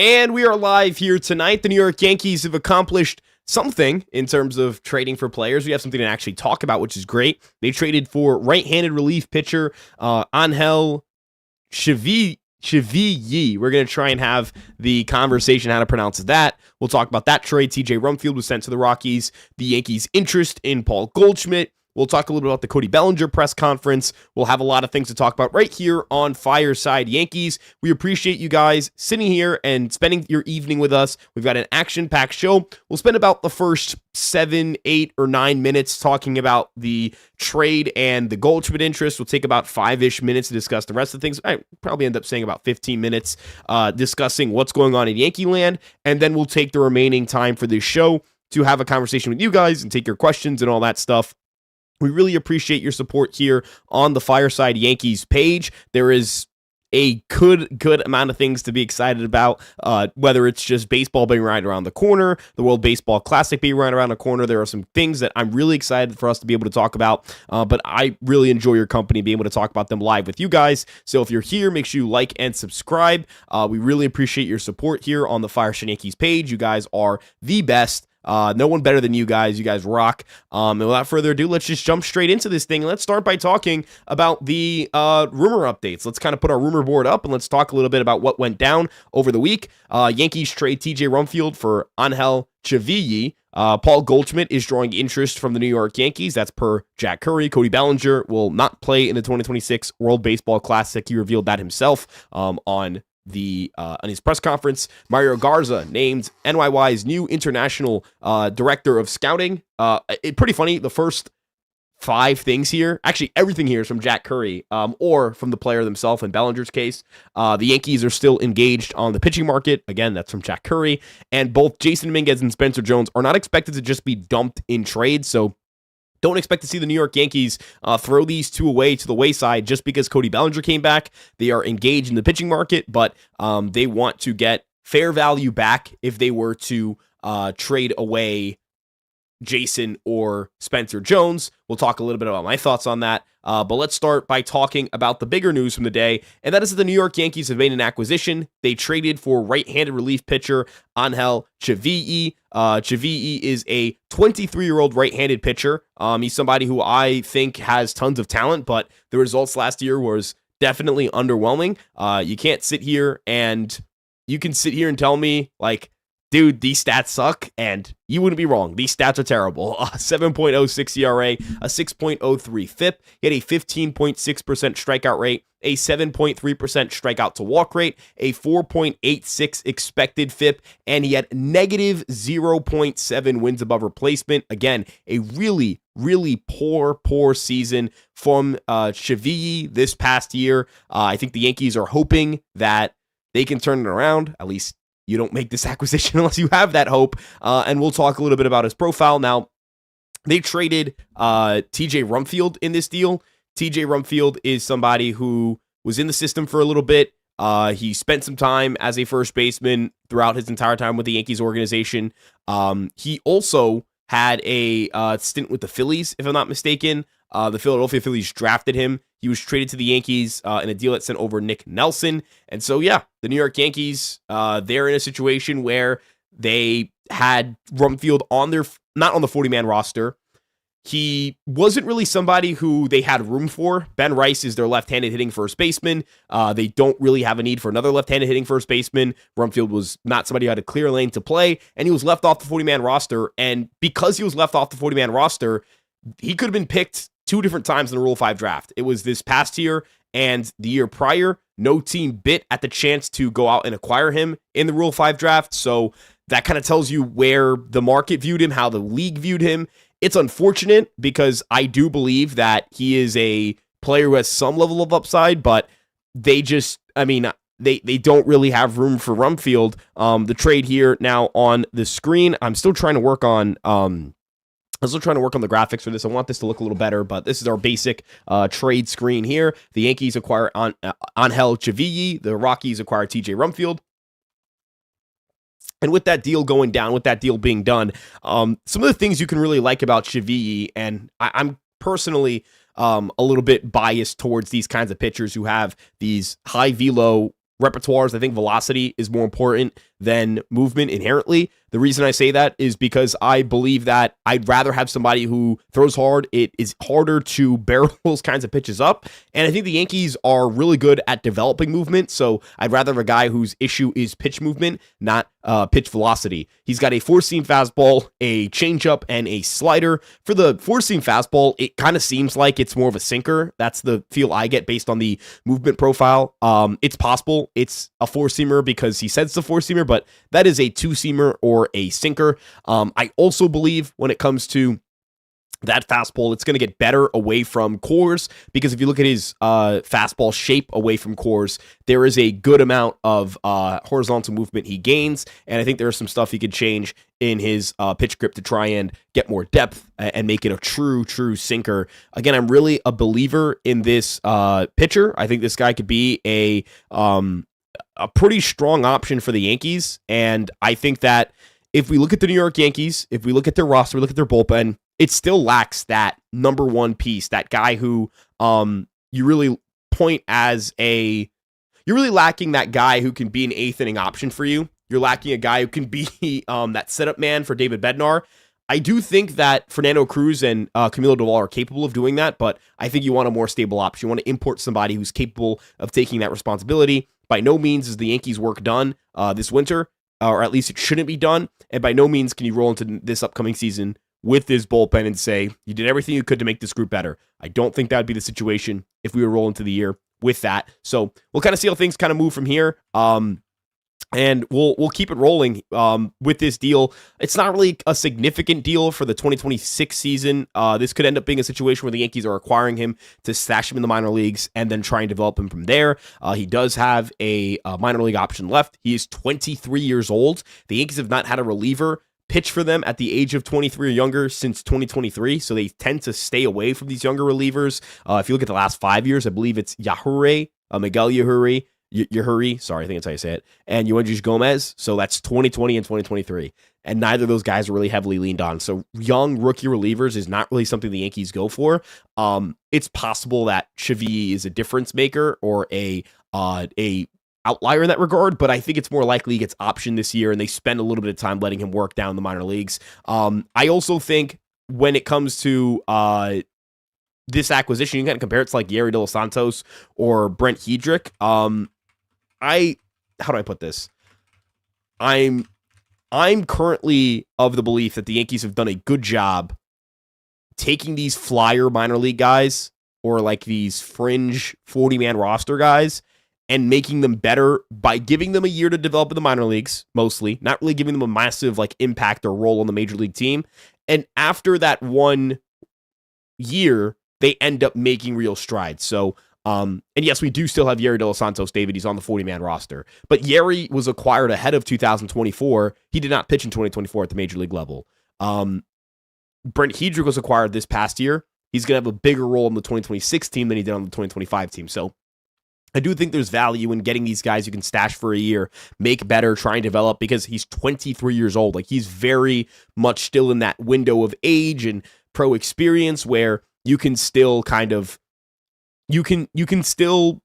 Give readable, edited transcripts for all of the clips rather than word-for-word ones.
And we are live here tonight. The New York Yankees have accomplished something in terms of trading for players. We have something to actually talk about, which is great. They traded for right-handed relief pitcher Angel Chavei. We're going to try and have the conversation how to pronounce that. We'll talk about that trade. TJ Rumfield was sent to the Rockies. The Yankees' interest in Paul Goldschmidt. We'll talk a little bit about the Cody Bellinger press conference. We'll have a lot of things to talk about right here on Fireside Yankees. We appreciate you guys sitting here and spending your evening with us. We've got an action-packed show. We'll spend about the first 7, 8, or 9 minutes talking about the trade and the Goldschmidt interest. We'll take about 5-ish minutes to discuss the rest of the things. I probably end up saying about 15 minutes discussing what's going on in Yankee land, and then we'll take the remaining time for this show to have a conversation with you guys and take your questions and all that stuff. We really appreciate your support here on the Fireside Yankees page. There is a good amount of things to be excited about, whether it's just baseball being right around the corner, the World Baseball Classic being right around the corner. There are some things that I'm really excited for us to be able to talk about, but I really enjoy your company, being able to talk about them live with you guys. So if you're here, make sure you like and subscribe. We really appreciate your support here on the Fireside Yankees page. You guys are the best. No one better than you guys. You guys rock. And without further ado, let's just jump straight into this thing. Let's start by talking about the rumor updates. Let's kind of put our rumor board up and let's talk a little bit about what went down over the week. Yankees trade TJ Rumfield for Angel Chavei. Paul Goldschmidt is drawing interest from the New York Yankees. That's per Jack Curry. Cody Bellinger will not play in the 2026 World Baseball Classic. He revealed that himself on his press conference. Mario Garza named NYY's new international director of scouting. Pretty funny. The first 5 things here, actually everything here is from Jack Curry, or from the player themselves in Bellinger's case. The Yankees are still engaged on the pitching market. Again, that's from Jack Curry. And both Jason Dominguez and Spencer Jones are not expected to just be dumped in trade. So don't expect to see the New York Yankees throw these two away to the wayside just because Cody Bellinger came back. They are engaged in the pitching market, but they want to get fair value back if they were to trade away Jason or Spencer Jones. We'll talk a little bit about my thoughts on that. But let's start by talking about the bigger news from the day, and that is that the New York Yankees have made an acquisition. They traded for right-handed relief pitcher Angel Chavei. Chavei is a 23-year-old right-handed pitcher. He's somebody who I think has tons of talent, but the results last year was definitely underwhelming. You can't sit here and you can sit here and tell me, like, dude, these stats suck, and you wouldn't be wrong. These stats are terrible. 7.06 ERA, a 6.03 FIP, he had a 15.6% strikeout rate, a 7.3% strikeout to walk rate, a 4.86 expected FIP, and he had negative 0.7 wins above replacement. Again, a really poor season from Chavei this past year. I think the Yankees are hoping that they can turn it around. At least you don't make this acquisition unless you have that hope. And we'll talk a little bit about his profile. Now, they traded TJ Rumfield in this deal. TJ Rumfield is somebody who was in the system for a little bit. He spent some time as a first baseman throughout his entire time with the Yankees organization. He also had a stint with the Phillies, if I'm not mistaken. The Philadelphia Phillies drafted him. He was traded to the Yankees in a deal that sent over Nick Nelson. And so, yeah, the New York Yankees, they're in a situation where they had Rumfield not on the 40-man roster. He wasn't really somebody who they had room for. Ben Rice is their left-handed hitting first baseman. They don't really have a need for another left-handed hitting first baseman. Rumfield was not somebody who had a clear lane to play, and he was left off the 40-man roster. And because he was left off the 40-man roster, he could have been picked 2 different times in the Rule 5 draft. It was this past year and the year prior. No team bit at the chance to go out and acquire him in the Rule 5 draft. So that kind of tells you where the market viewed him, how the league viewed him. It's unfortunate because I do believe that he is a player who has some level of upside, but they don't really have room for Rumfield. The trade here now on the screen, I'm still trying to work on the graphics for this. I want this to look a little better, but this is our basic trade screen here. The Yankees acquire Angel Chavei. The Rockies acquire TJ Rumfield. And with that deal going down, with that deal being done, some of the things you can really like about Chavei, and I'm personally a little bit biased towards these kinds of pitchers who have these high velo, repertoires, I think velocity is more important than movement inherently. The reason I say that is because I believe that I'd rather have somebody who throws hard. It is harder to barrel those kinds of pitches up. And I think the Yankees are really good at developing movement. So I'd rather have a guy whose issue is pitch movement, not pitch velocity. He's got a four-seam fastball, a changeup, and a slider. For the four-seam fastball, it kind of seems like it's more of a sinker. That's the feel I get based on the movement profile. It's possible it's a four-seamer because he says it's a four-seamer, but that is a two-seamer or a sinker. I also believe when it comes to that fastball, it's going to get better away from cores, because if you look at his fastball shape away from cores, there is a good amount of horizontal movement he gains, and I think there's some stuff he could change in his pitch grip to try and get more depth and make it a true sinker. Again, I'm really a believer in this pitcher. I think this guy could be a pretty strong option for the Yankees, and I think that if we look at the New York Yankees, if we look at their roster, we look at their bullpen, it still lacks that number one piece, that guy who you really point as you're really lacking that guy who can be an eighth inning option for you. You're lacking a guy who can be that setup man for David Bednar. I do think that Fernando Cruz and Camilo Doval are capable of doing that, but I think you want a more stable option. You want to import somebody who's capable of taking that responsibility. By no means is the Yankees' work done this winter, or at least it shouldn't be done, and by no means can you roll into this upcoming season with this bullpen and say, you did everything you could to make this group better. I don't think that would be the situation if we were rolling into the year with that. So we'll kind of see how things kind of move from here. And we'll keep it rolling with this deal. It's not really a significant deal for the 2026 season. This could end up being a situation where the Yankees are acquiring him to stash him in the minor leagues and then try and develop him from there. He does have a minor league option left. He is 23 years old. The Yankees have not had a reliever pitch for them at the age of 23 or younger since 2023, so they tend to stay away from these younger relievers. If you look at the last 5 years, I believe it's Miguel Yajure, sorry, I think that's how you say it, and Yoendrys Gomez, so that's 2020 and 2023, and neither of those guys are really heavily leaned on, so young rookie relievers is not really something the Yankees go for. It's possible that Chavei is a difference maker or a outlier in that regard, but I think it's more likely he gets optioned this year and they spend a little bit of time letting him work down the minor leagues. I also think when it comes to this acquisition, you can kind of compare it to like Yerry De Los Santos or Brent Heydrich. How do I put this? I'm currently of the belief that the Yankees have done a good job taking these flyer minor league guys or like these fringe 40-man roster guys and making them better by giving them a year to develop in the minor leagues, mostly, not really giving them a massive like impact or role on the major league team. And after that 1 year, they end up making real strides. So, and yes, we do still have Yerry De Los Santos, David. He's on the 40-man roster. But Yerry was acquired ahead of 2024. He did not pitch in 2024 at the major league level. Brent Heydrich was acquired this past year. He's going to have a bigger role in the 2026 team than he did on the 2025 team. So I do think there's value in getting these guys you can stash for a year, make better, try and develop, because he's 23 years old. Like, he's very much still in that window of age and pro experience where you can still kind of, you can still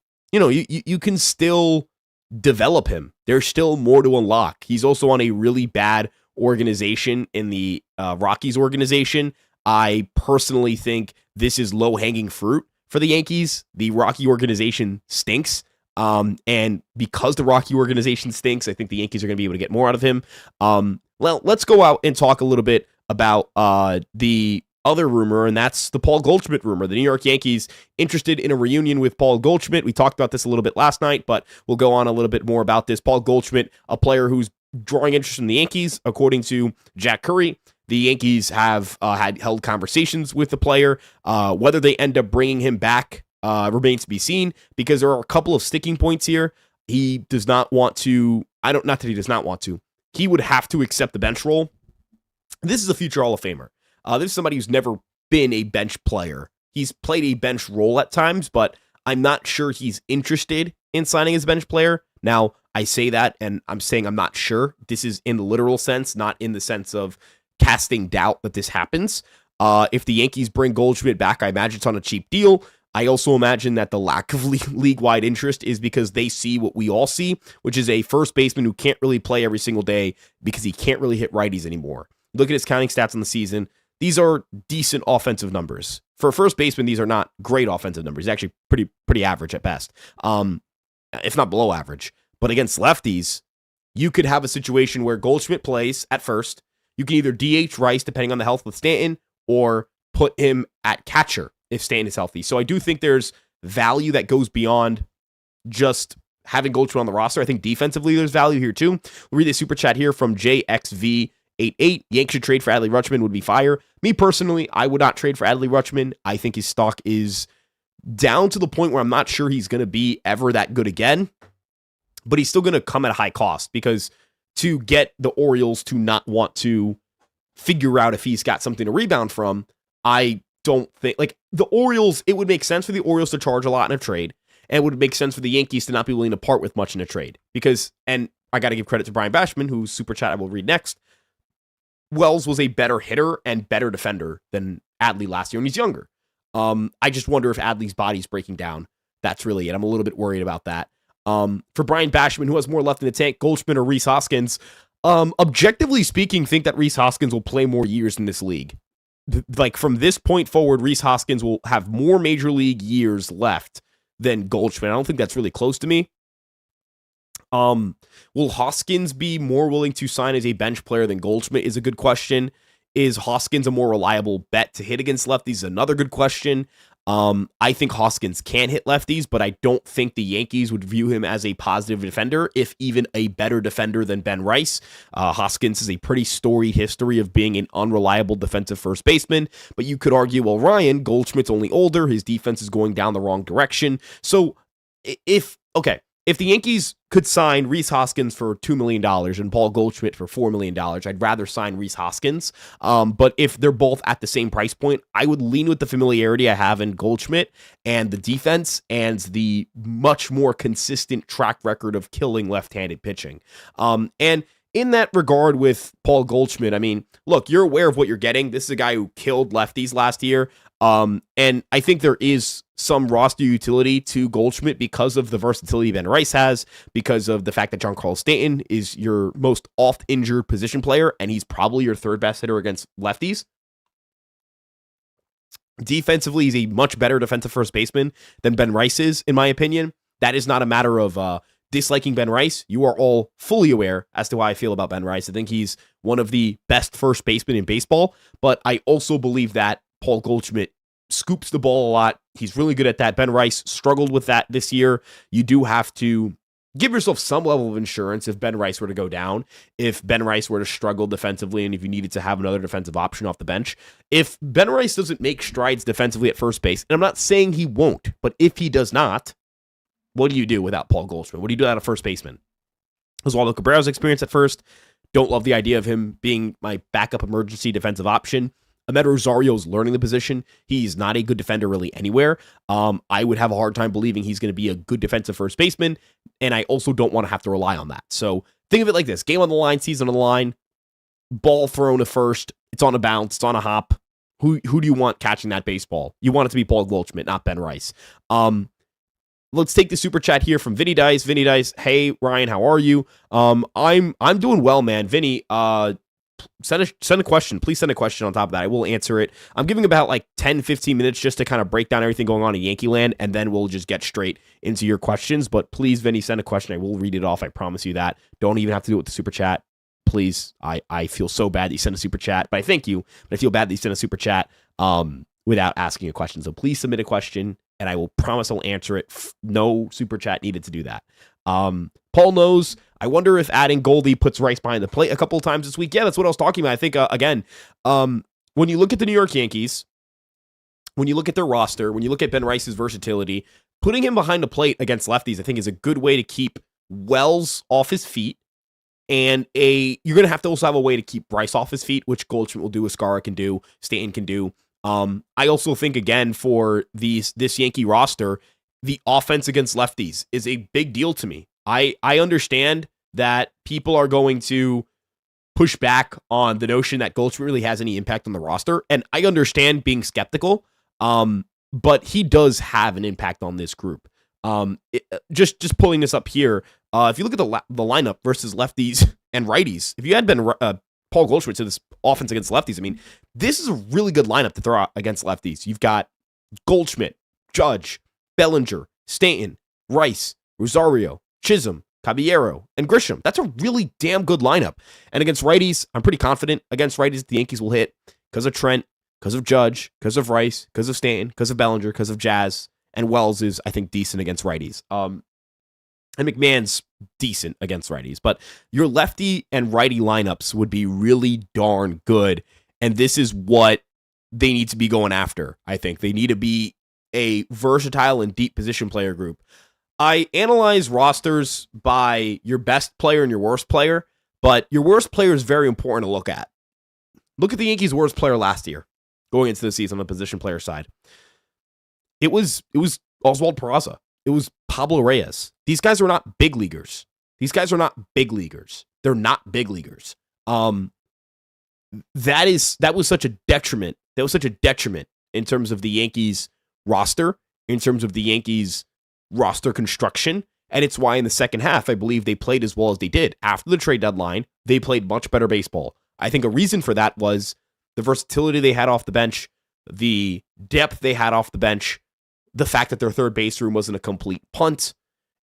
develop him. There's still more to unlock. He's also on a really bad organization in the Rockies organization. I personally think this is low-hanging fruit for the Yankees. The Rocky organization stinks. And because the Rocky organization stinks, I think the Yankees are going to be able to get more out of him. Well, let's go out and talk a little bit about the other rumor, and that's the Paul Goldschmidt rumor. The New York Yankees interested in a reunion with Paul Goldschmidt. We talked about this a little bit last night, but we'll go on a little bit more about this. Paul Goldschmidt, a player who's drawing interest in the Yankees, according to Jack Curry. The Yankees have held conversations with the player. Whether they end up bringing him back remains to be seen, because there are a couple of sticking points here. He does not want to. Not that he does not want to. He would have to accept the bench role. This is a future Hall of Famer. This is somebody who's never been a bench player. He's played a bench role at times, but I'm not sure he's interested in signing as a bench player. Now, I say that, and I'm saying I'm not sure. This is in the literal sense, not in the sense of casting doubt that this happens. If the Yankees bring Goldschmidt back, I imagine it's on a cheap deal. I also imagine that the lack of league-wide interest is because they see what we all see, which is a first baseman who can't really play every single day because he can't really hit righties anymore. Look at his counting stats on the season. These are decent offensive numbers. For a first baseman, these are not great offensive numbers. He's actually pretty average at best, if not below average. But against lefties, you could have a situation where Goldschmidt plays at first. You can either DH Rice, depending on the health with Stanton, or put him at catcher if Stanton is healthy. So I do think there's value that goes beyond just having Goldschmidt on the roster. I think defensively there's value here too. We'll read the super chat here from JXV88. Yanks should trade for Adley Rutschman, would be fire. Me personally, I would not trade for Adley Rutschman. I think his stock is down to the point where I'm not sure he's going to be ever that good again, but he's still going to come at a high cost because to get the Orioles to not want to figure out if he's got something to rebound from, I don't think, like, the Orioles, it would make sense for the Orioles to charge a lot in a trade, and it would make sense for the Yankees to not be willing to part with much in a trade. Because, and I got to give credit to Brian Bashman, whose super chat I will read next, Wells was a better hitter and better defender than Adley last year, and he's younger. I just wonder if Adley's body's breaking down. That's really it. I'm a little bit worried about that. For Brian Bashman, who has more left in the tank, Goldschmidt or Rhys Hoskins, objectively speaking, think that Rhys Hoskins will play more years in this league. Like, from this point forward, Rhys Hoskins will have more major league years left than Goldschmidt. I don't think that's really close to me. Will Hoskins be more willing to sign as a bench player than Goldschmidt is a good question. Is Hoskins a more reliable bet to hit against lefties? Another good question. I think Hoskins can hit lefties, but I don't think the Yankees would view him as a positive defender, if even a better defender than Ben Rice. Hoskins has a pretty storied history of being an unreliable defensive first baseman, but you could argue, well, Ryan, Goldschmidt's only older, his defense is going down the wrong direction. So if the Yankees could sign Rhys Hoskins for $2 million and Paul Goldschmidt for $4 million, I'd rather sign Rhys Hoskins. But if they're both at the same price point, I would lean with the familiarity I have in Goldschmidt and the defense and the much more consistent track record of killing left-handed pitching. And in that regard with Paul Goldschmidt, I mean, look, you're aware of what you're getting. This is a guy who killed lefties last year. And I think there is some roster utility to Goldschmidt because of the versatility Ben Rice has, because of the fact that Giancarlo Stanton is your most oft-injured position player, and he's probably your third best hitter against lefties. Defensively, he's a much better defensive first baseman than Ben Rice is, in my opinion. That is not a matter of disliking Ben Rice. You are all fully aware as to how I feel about Ben Rice. I think he's one of the best first basemen in baseball, but I also believe that Paul Goldschmidt scoops the ball a lot. He's really good at that. Ben Rice struggled with that this year. You do have to give yourself some level of insurance if Ben Rice were to go down, if Ben Rice were to struggle defensively, and if you needed to have another defensive option off the bench. If Ben Rice doesn't make strides defensively at first base, and I'm not saying he won't, but if he does not, what do you do without Paul Goldschmidt? What do you do without a first baseman? Oswaldo Cabrera's experience at first. Don't love the idea of him being my backup emergency defensive option. Ahmed Rosario's learning the position. He's not a good defender really anywhere. I would have a hard time believing he's going to be a good defensive first baseman, and I also don't want to have to rely on that. So think of it like this. Game on the line, season on the line, ball thrown to first. It's on a bounce. It's on a hop. Who do you want catching that baseball? You want it to be Paul Goldschmidt, not Ben Rice. Let's take the super chat here from Vinny Dice. Vinny Dice, hey, Ryan, how are you? I'm doing well, man. Vinny, send a question. Please send a question on top of that. I will answer it. I'm giving about like 10, 15 minutes just to kind of break down everything going on in Yankee land, and then we'll just get straight into your questions. But please, Vinny, send a question. I will read it off. I promise you that. Don't even have to do it with the super chat. Please. I feel so bad that you sent a super chat, but I thank you. But I feel bad that you sent a super chat without asking a question. So please submit a question, and I will promise I'll answer it. No super chat needed to do that. Paul knows. I wonder if adding Goldie puts Rice behind the plate a couple of times this week. Yeah, that's what I was talking about. I think, again, when you look at the New York Yankees, when you look at their roster, when you look at Ben Rice's versatility, putting him behind the plate against lefties, I think, is a good way to keep Wells off his feet. And you're going to have to also have a way to keep Rice off his feet, which Goldschmidt will do, Escara can do, Stanton can do. I also think, again, for this Yankee roster, the offense against lefties is a big deal to me. I understand that people are going to push back on the notion that Goldschmidt really has any impact on the roster, and I understand being skeptical. but he does have an impact on this group. Just pulling this up here, if you look at the lineup versus lefties and righties, if you had been Paul Goldschmidt to this offense against lefties, I mean, this is a really good lineup to throw out against lefties. You've got Goldschmidt, Judge, Bellinger, Stanton, Rice, Rosario, Chisholm, Caballero, and Grisham. That's a really damn good lineup. And against righties, I'm pretty confident against righties the Yankees will hit because of Trent, because of Judge, because of Rice, because of Stanton, because of Bellinger, because of Jazz, and Wells is, I think, decent against righties. And McMahon's decent against righties. But your lefty and righty lineups would be really darn good. And this is what they need to be going after, I think. They need to be a versatile and deep position player group. I analyze rosters by your best player and your worst player, but your worst player is very important to look at. Look at the Yankees' worst player last year, going into the season on the position player side. It was Oswald Peraza. It was Pablo Reyes. These guys are not big leaguers. They're not big leaguers. That was such a detriment. That was such a detriment in terms of the Yankees roster, in terms of the Yankees roster construction. And it's why in the second half, I believe they played as well as they did. After the trade deadline, they played much better baseball. I think a reason for that was the versatility they had off the bench, the depth they had off the bench, the fact that their third base room wasn't a complete punt.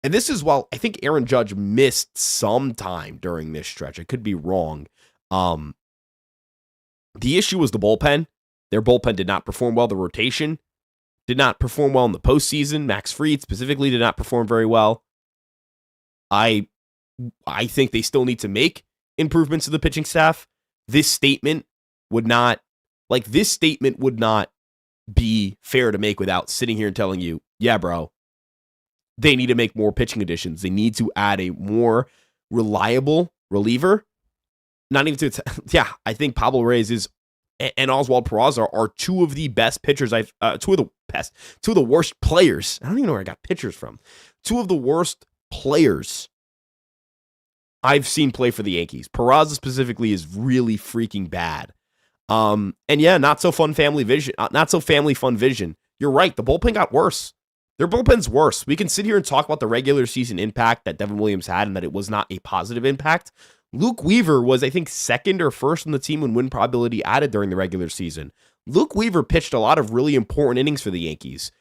And this is while I think Aaron Judge missed some time during this stretch. I could be wrong. The issue was the bullpen. Their bullpen did not perform well. The rotation did not perform well in the postseason. Max Fried specifically did not perform very well. I think they still need to make improvements to the pitching staff. This statement would not be fair to make without sitting here and telling you, yeah, bro, they need to make more pitching additions. They need to add a more reliable reliever. Not even I think Pablo Reyes and Oswald Peraza are two of the best pitchers two of the worst players. I don't even know where I got pictures from. Two of the worst players I've seen play for the Yankees. Peraza specifically is really freaking bad. And yeah, not so fun family fun vision. You're right. The bullpen got worse. Their bullpen's worse. We can sit here and talk about the regular season impact that Devin Williams had and that it was not a positive impact. Luke Weaver was, I think, second or first on the team when win probability added during the regular season. Luke Weaver pitched a lot of really important innings for the Yankees.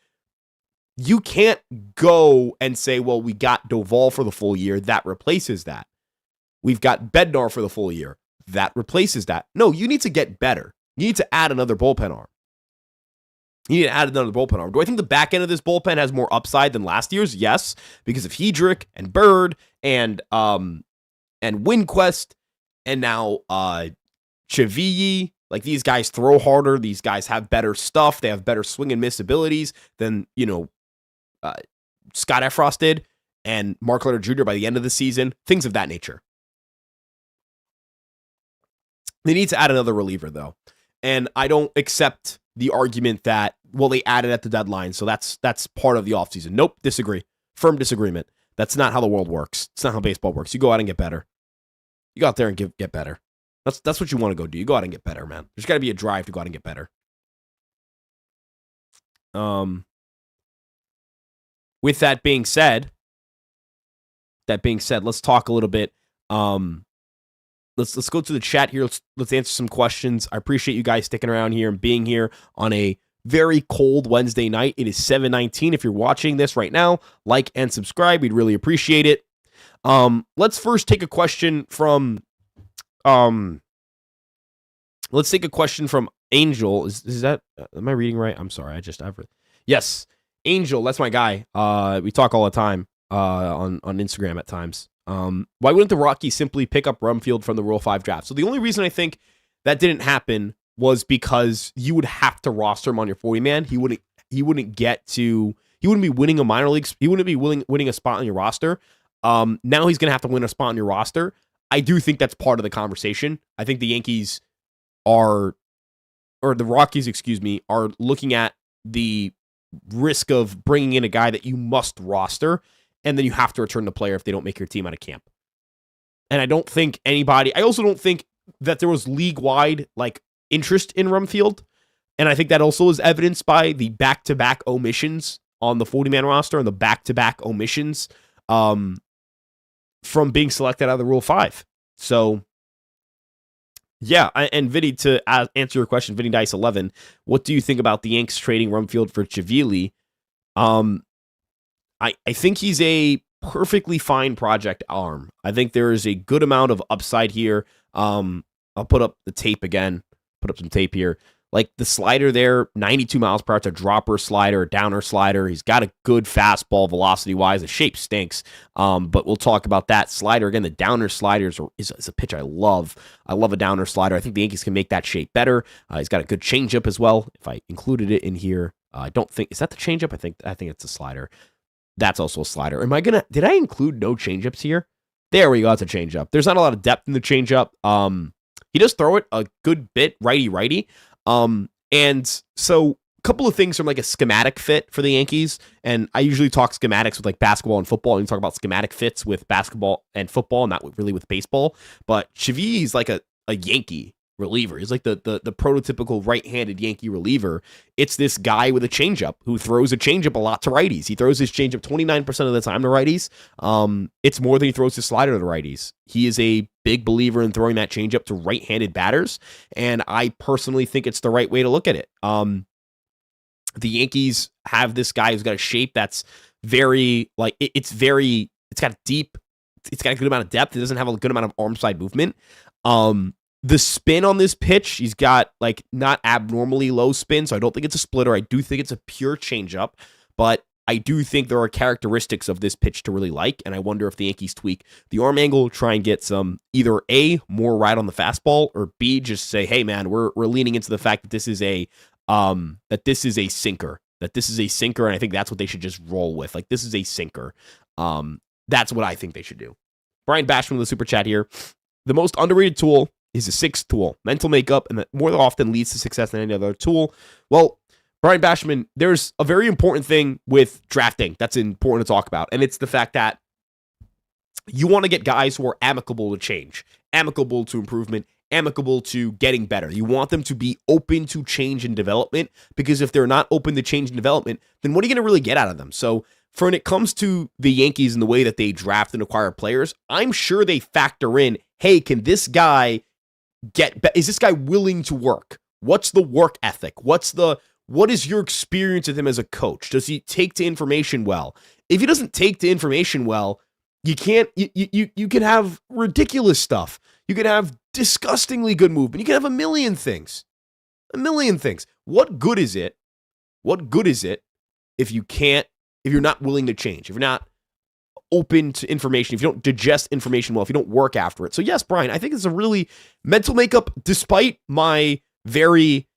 You can't go and say, well, we got Doval for the full year. That replaces that. We've got Bednar for the full year. That replaces that. No, you need to get better. You need to add another bullpen arm. Do I think the back end of this bullpen has more upside than last year's? Yes, because of Hedrick and Bird and Winquest and now Chavei. Like, these guys throw harder. These guys have better stuff. They have better swing and miss abilities than, Scott Effross did and Mark Leonard Jr. by the end of the season. Things of that nature. They need to add another reliever, though. And I don't accept the argument that, well, they added at the deadline, so that's part of the offseason. Nope, disagree. Firm disagreement. That's not how the world works. It's not how baseball works. You go out and get better. You go out there and get better. That's what you want to go do. You go out and get better, man. There's got to be a drive to go out and get better. With that being said, let's talk a little bit. Let's go to the chat here. Let's answer some questions. I appreciate you guys sticking around here and being here on a very cold Wednesday night. It is 7:19. If you're watching this right now, like and subscribe. We'd really appreciate it. Let's first take a question from Angel. Is that, am I reading right? I'm sorry. Yes, Angel. That's my guy. We talk all the time on Instagram at times. Why wouldn't the Rockies simply pick up Rumfield from the Rule 5 draft? So the only reason I think that didn't happen was because you would have to roster him on your 40-man. He wouldn't be winning a minor leagues. He wouldn't be winning a spot on your roster. Now he's going to have to win a spot on your roster. I do think that's part of the conversation. I think the Yankees the Rockies, are looking at the risk of bringing in a guy that you must roster, and then you have to return the player if they don't make your team out of camp. And I also don't think that there was league-wide interest in Rumfield. And I think that also is evidenced by the back-to-back omissions on the 40-man roster and the back-to-back omissions from being selected out of the Rule 5. So, yeah, and Vinny, to answer your question, Vinny Dice 11, what do you think about the Yanks trading Rumfield for Chavei? I think he's a perfectly fine project arm. I think there is a good amount of upside here. I'll put up the tape again. Put up some tape here. Like the slider there, 92 miles per hour. It's a dropper slider, a downer slider. He's got a good fastball velocity-wise. The shape stinks, but we'll talk about that. Slider, again, the downer slider is a pitch I love. I love a downer slider. I think the Yankees can make that shape better. He's got a good changeup as well. If I included it in here, I don't think, is that the changeup? I think it's a slider. That's also a slider. Did I include no changeups here? There we go. That's a changeup. There's not a lot of depth in the changeup. He does throw it a good bit righty-righty. And so a couple of things from like a schematic fit for the Yankees. And I usually talk schematics with like basketball and football. And you talk about schematic fits with basketball and football, not really with baseball. But Chavei is like a Yankee reliever. He's like the prototypical right-handed Yankee reliever. It's this guy with a changeup who throws a changeup a lot to righties. He throws his changeup 29% of the time to righties. It's more than he throws his slider to righties. He is a big believer in throwing that changeup to right-handed batters, and I personally think it's the right way to look at it. The Yankees have this guy who's got a shape that's very, like, it's got deep, it's got a good amount of depth. It doesn't have a good amount of arm side movement. The spin on this pitch, he's got like not abnormally low spin, so I don't think it's a splitter. I do think it's a pure changeup, but I do think there are characteristics of this pitch to really like, and I wonder if the Yankees tweak the arm angle, try and get some either A, more right on the fastball, or B, just say, hey man, we're leaning into the fact that this is a sinker. That this is a sinker, and I think that's what they should just roll with. Like, this is a sinker. That's what I think they should do. Brian Bashman with the super chat here. The most underrated tool is a sixth tool, mental makeup, and that more often leads to success than any other tool. Well, Brian Bashman, there's a very important thing with drafting that's important to talk about, and it's the fact that you want to get guys who are amicable to change, amicable to improvement, amicable to getting better. You want them to be open to change and development, because if they're not open to change and development, then what are you going to really get out of them? So when it comes to the Yankees and the way that they draft and acquire players, I'm sure they factor in, hey, can this guy is this guy willing to work? What's the work ethic? What is your experience with him as a coach? Does he take to information well? If he doesn't take to information well, you can have ridiculous stuff. You can have disgustingly good movement. You can have a million things. What good is it? If you're not willing to change, if you're not open to information, if you don't digest information well, if you don't work after it. So yes, Brian, I think it's a really mental makeup, despite my very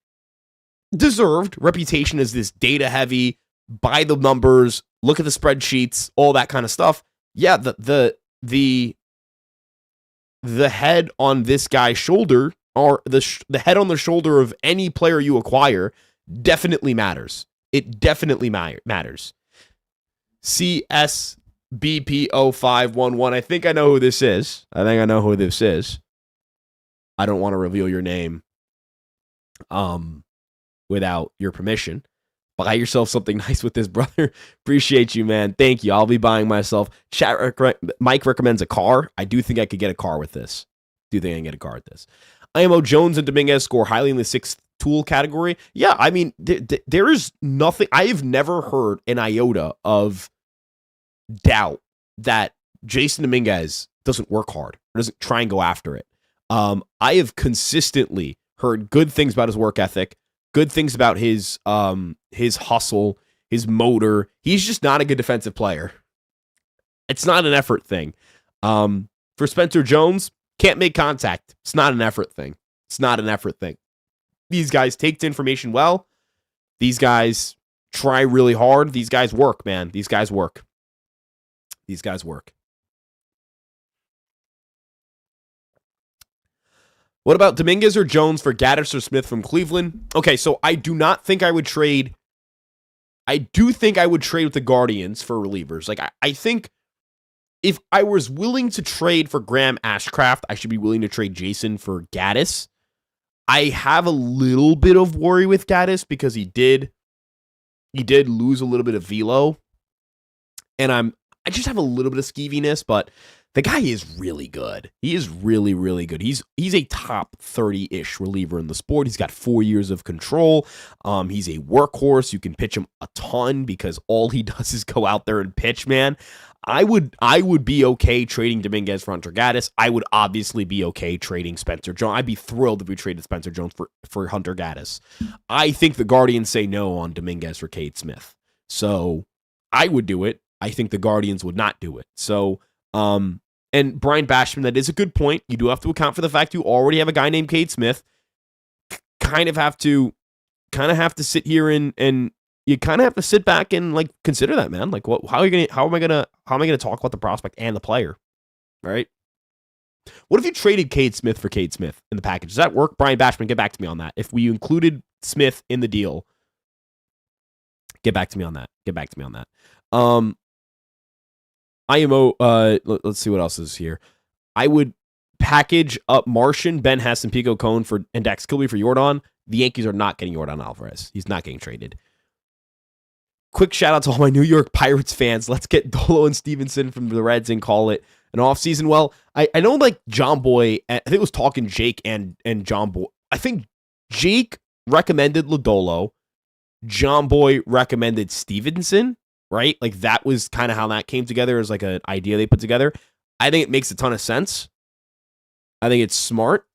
deserved reputation as this data heavy, by the numbers, look at the spreadsheets, all that kind of stuff. Yeah, the head on this guy's shoulder, or the head on the shoulder of any player you acquire, definitely matters. It definitely matters. CSBP0511. I think I know who this is. I don't want to reveal your name without your permission. Buy yourself something nice with this, brother. Appreciate you, man. Thank you. I'll be buying myself. Mike recommends a car. I do think I could get a car with this. IMO Jones and Dominguez score highly in the sixth tool category. Yeah, I mean, there is nothing. I have never heard an iota of doubt that Jason Dominguez doesn't work hard or doesn't try and go after it. I have consistently heard good things about his work ethic, good things about his hustle, his motor. He's just not a good defensive player. It's not an effort thing. For Spencer Jones, can't make contact. It's not an effort thing. These guys take to information well. These guys try really hard. These guys work, man. These guys work. What about Dominguez or Jones for Gaddis or Smith from Cleveland? Okay, so I do not think I would trade. I do think I would trade with the Guardians for relievers. Like, I think if I was willing to trade for Graham Ashcraft, I should be willing to trade Jason for Gaddis. I have a little bit of worry with Gaddis because he did lose a little bit of velo, and I just have a little bit of skeeviness, but the guy is really good. He is really, really good. He's a top 30-ish reliever in the sport. He's got 4 years of control. He's a workhorse. You can pitch him a ton because all he does is go out there and pitch, man. I would be okay trading Dominguez for Hunter Gaddis. I would obviously be okay trading Spencer Jones. I'd be thrilled if we traded Spencer Jones for Hunter Gaddis. I think the Guardians say no on Dominguez for Cade Smith. So I would do it. I think the Guardians would not do it. So, and Brian Bashman, that is a good point. You do have to account for the fact you already have a guy named Cade Smith. Kind of have to sit here and you kind of have to sit back and like consider that, man. Like, how am I gonna talk about the prospect and the player, right? What if you traded Cade Smith for Cade Smith in the package? Does that work? Brian Bashman, get back to me on that. If we included Smith in the deal, get back to me on that. IMO, let's see what else is here. I would package up Martian, Ben Hess, and Pico Cone and Dax Kilby for Yordan. The Yankees are not getting Yordan Alvarez. He's not getting traded. Quick shout out to all my New York Pirates fans. Let's get Dolo and Stevenson from the Reds and call it an offseason. Well, I know like John Boy, I think it was talking Jake and John Boy. I think Jake recommended Lodolo. John Boy recommended Stevenson, right? Like that was kind of how that came together as like an idea they put together. I think it makes a ton of sense. I think it's smart.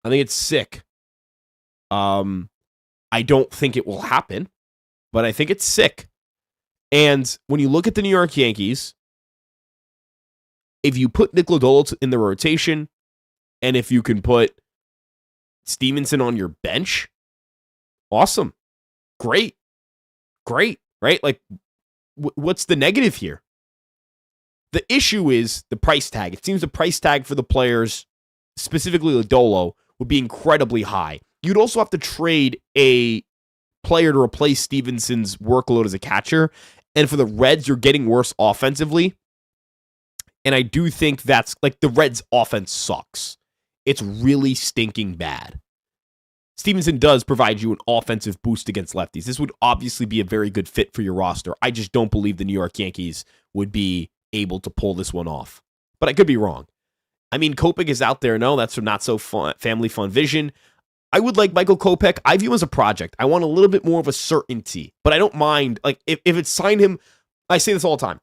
I think it's sick. I don't think it will happen, but I think it's sick. And when you look at the New York Yankees, if you put Nick Lodolo in the rotation, and if you can put Stevenson on your bench, awesome. Great. Right? Like, what's the negative here? The issue is the price tag. It seems the price tag for the players, specifically Lodolo, would be incredibly high. You'd also have to trade a player to replace Stevenson's workload as a catcher. And for the Reds, you're getting worse offensively. And I do think that's like the Reds' offense sucks. It's really stinking bad. Stevenson does provide you an offensive boost against lefties. This would obviously be a very good fit for your roster. I just don't believe the New York Yankees would be able to pull this one off. But I could be wrong. I mean, Kopech is out there. No, that's from Not So Fun, Family Fun Vision. I would like Michael Kopech. I view him as a project. I want a little bit more of a certainty. But I don't mind. Like, if it's signed him, I say this all the time.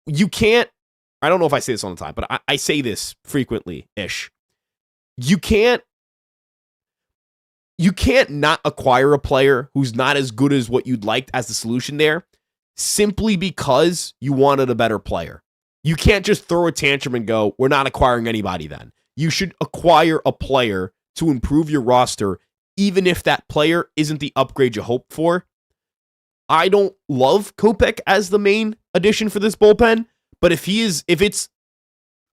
You can't, I don't know if I say this all the time, but I say this frequently-ish. You can't not acquire a player who's not as good as what you'd like as the solution there simply because you wanted a better player. You can't just throw a tantrum and go, we're not acquiring anybody then. You should acquire a player to improve your roster, even if that player isn't the upgrade you hope for. I don't love Kopech as the main addition for this bullpen, but if it's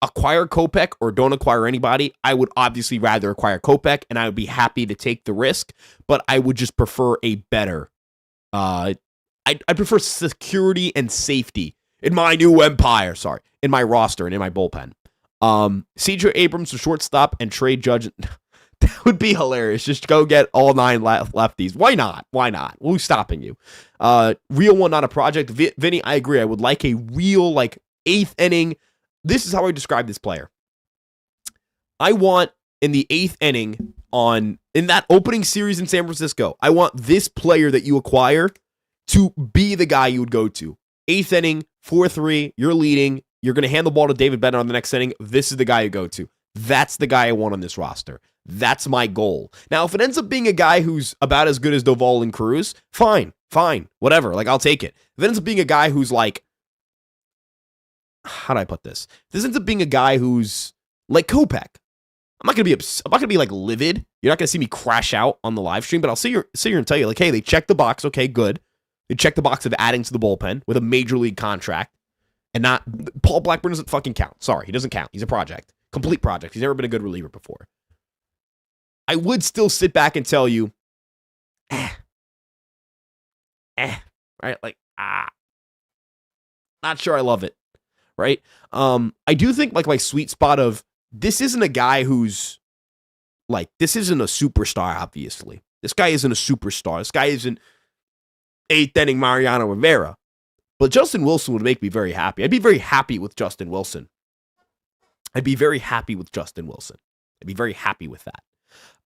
acquire Kopech or don't acquire anybody, I would obviously rather acquire Kopech, and I would be happy to take the risk, but I would just prefer a better, I prefer security and safety in my new empire, in my roster and in my bullpen. C.J. Abrams for shortstop and trade Judge. That would be hilarious. Just go get all 9 lefties. Why not? Who's stopping you? Real one, not a project. Vinny, I agree. I would like a real, like, 8th inning. This is how I describe this player. I want in the 8th inning in that opening series in San Francisco, I want this player that you acquire to be the guy you would go to. 8th inning, 4-3, you're leading. You're going to hand the ball to David Bennett on the next inning. This is the guy you go to. That's the guy I want on this roster. That's my goal. Now, if it ends up being a guy who's about as good as Doval and Cruz, fine, whatever. Like, I'll take it. If it ends up being a guy who's like, how do I put this? If this ends up being a guy who's like Kopech, I'm not gonna be like livid. You're not gonna see me crash out on the live stream, but I'll sit here and tell you, like, hey, they checked the box. Okay, good. They checked the box of adding to the bullpen with a major league contract, and not Paul Blackburn doesn't fucking count. Sorry, he doesn't count. He's a project, complete project. He's never been a good reliever before. I would still sit back and tell you, right? Like, not sure I love it, right? I do think like my sweet spot of this isn't a guy who's Like, this isn't a superstar, obviously. This guy isn't a superstar. This guy isn't eighth inning Mariano Rivera. But Justin Wilson would make me very happy. I'd be very happy with Justin Wilson. I'd be very happy with that.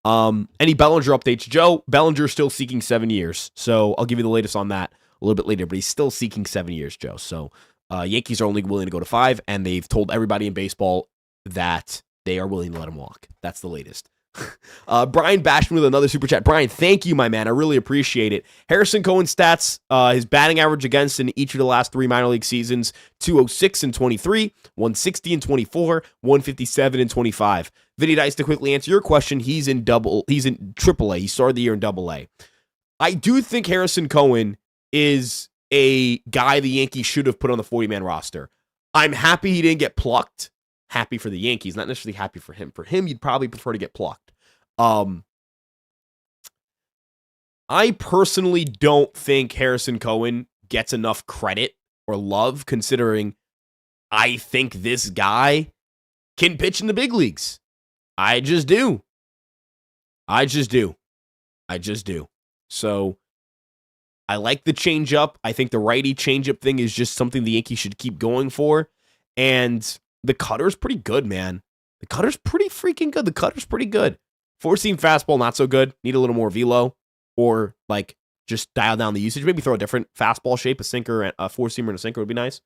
Any Bellinger updates? Joe, Bellinger's still seeking 7 years. So I'll give you the latest on that a little bit later. But he's still seeking 7 years, Joe. So Yankees are only willing to go to 5. And they've told everybody in baseball that they are willing to let him walk. That's the latest. Brian Bashman with another super chat. Brian, thank you, my man. I really appreciate it. Harrison Cohen stats, his batting average against in each of the last 3 minor league seasons, 206 and 23, 160 and 24, 157 and 25. Vinny Dice, to quickly answer your question, he's in AAA. He started the year in AA. I do think Harrison Cohen is a guy the Yankees should have put on the 40-man roster. I'm happy he didn't get plucked. Happy for the Yankees, not necessarily happy for him. For him, you'd probably prefer to get plucked. I personally don't think Harrison Cohen gets enough credit or love, considering I think this guy can pitch in the big leagues. I just do. So I like the changeup. I think the righty changeup thing is just something the Yankees should keep going for. And the cutter's pretty good, man. The cutter's pretty freaking good. Four-seam fastball, not so good. Need a little more velo. Or, like, just dial down the usage. Maybe throw a different fastball shape, a sinker, a four-seamer, and a sinker would be nice.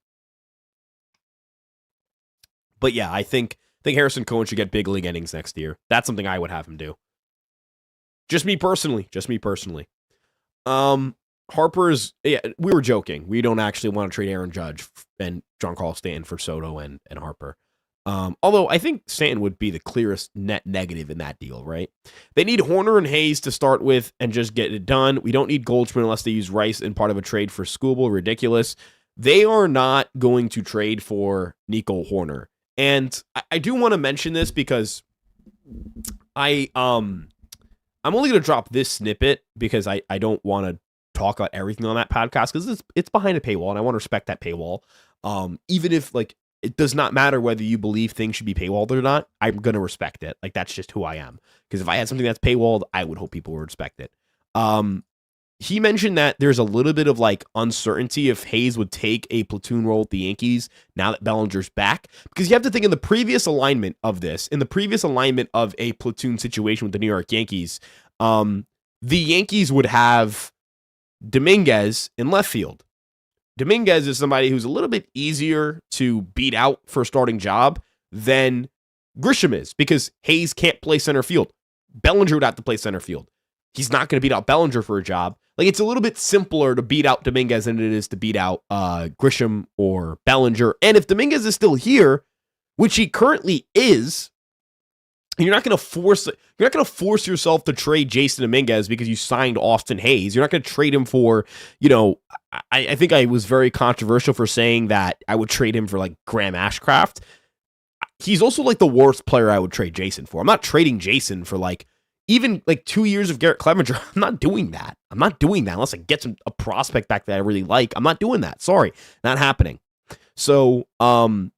But, yeah, I think Harrison Cohen should get big league innings next year. That's something I would have him do. Just me personally. Harper's, yeah, we were joking. We don't actually want to trade Aaron Judge and Giancarlo Stanton for Soto and Harper. Although I think Stanton would be the clearest net negative in that deal, right? They need Horner and Hayes to start with and just get it done. We don't need Goldschmidt unless they use Rice in part of a trade for Skubal. Ridiculous. They are not going to trade for Nico Horner. And I do want to mention this because I'm only going to drop this snippet because I don't want to talk about everything on that podcast because it's behind a paywall and I want to respect that paywall. Even if, like, it does not matter whether you believe things should be paywalled or not, I'm going to respect it. Like, that's just who I am. Because if I had something that's paywalled, I would hope people would respect it. He mentioned that there's a little bit of, like, uncertainty if Hayes would take a platoon role with the Yankees now that Bellinger's back. Because you have to think in the previous alignment of a platoon situation with the New York Yankees, the Yankees would have Dominguez in left field. Dominguez is somebody who's a little bit easier to beat out for a starting job than Grisham is because Hayes can't play center field. Bellinger would have to play center field. He's not going to beat out Bellinger for a job. Like, it's a little bit simpler to beat out Dominguez than it is to beat out Grisham or Bellinger. And if Dominguez is still here, which he currently is, you're not going to force yourself to trade Jason Dominguez because you signed Austin Hayes. You're not going to trade him for, I think I was very controversial for saying that I would trade him for, like, Graham Ashcraft. He's also, like, the worst player I would trade Jason for. I'm not trading Jason for, like, even, like, 2 years of Garrett Clevenger. I'm not doing that unless I get a prospect back that I really like. I'm not doing that. Sorry, not happening. So, I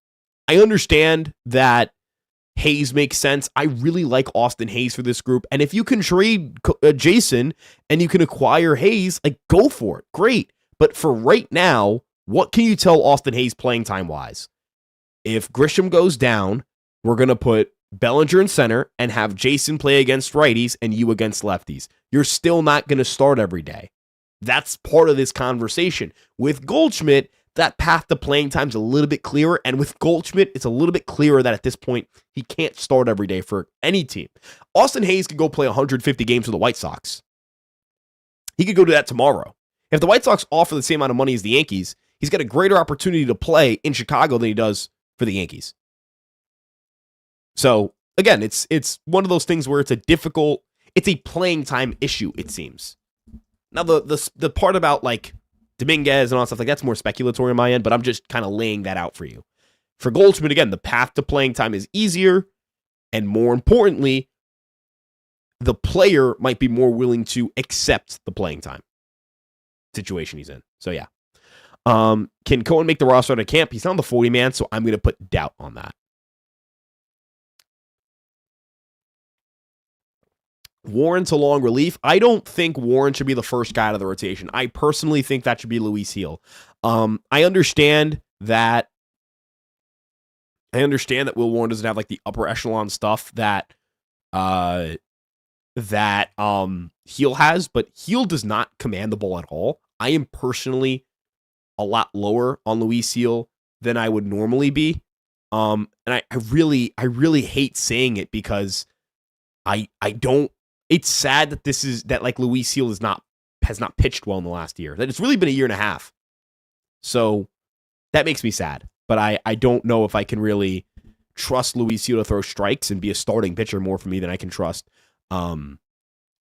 understand that Hayes makes sense. I really like Austin Hayes for this group. And if you can trade Jason and you can acquire Hayes, like, go for it. Great. But for right now, what can you tell Austin Hayes playing time wise? If Grisham goes down, we're going to put Bellinger in center and have Jason play against righties and you against lefties. You're still not going to start every day. That's part of this conversation. With Goldschmidt, that path to playing time is a little bit clearer. And with Goldschmidt, it's a little bit clearer that at this point, he can't start every day for any team. Austin Hayes could go play 150 games for the White Sox. He could go do that tomorrow. If the White Sox offer the same amount of money as the Yankees, he's got a greater opportunity to play in Chicago than he does for the Yankees. So, again, it's one of those things where it's a playing time issue, it seems. Now, the part about, like, Dominguez and all that stuff, like, that's more speculatory on my end, but I'm just kind of laying that out for you. For Goldschmidt, again, the path to playing time is easier, and more importantly, the player might be more willing to accept the playing time situation he's in. So, yeah. Can Cohen make the roster out of camp? He's not on the 40-man, so I'm going to put doubt on that. Warren to long relief. I don't think Warren should be the first guy out of the rotation. I personally think that should be Luis Gil. I understand that Will Warren doesn't have like the upper echelon stuff that Gil has, but Gil does not command the ball at all. I am personally a lot lower on Luis Gil than I would normally be. And I really hate saying it because I don't. It's sad that like Luis Gil has not pitched well in the last year. That it's really been a year and a half. So that makes me sad. But I don't know if I can really trust Luis Gil to throw strikes and be a starting pitcher more for me than I can trust Will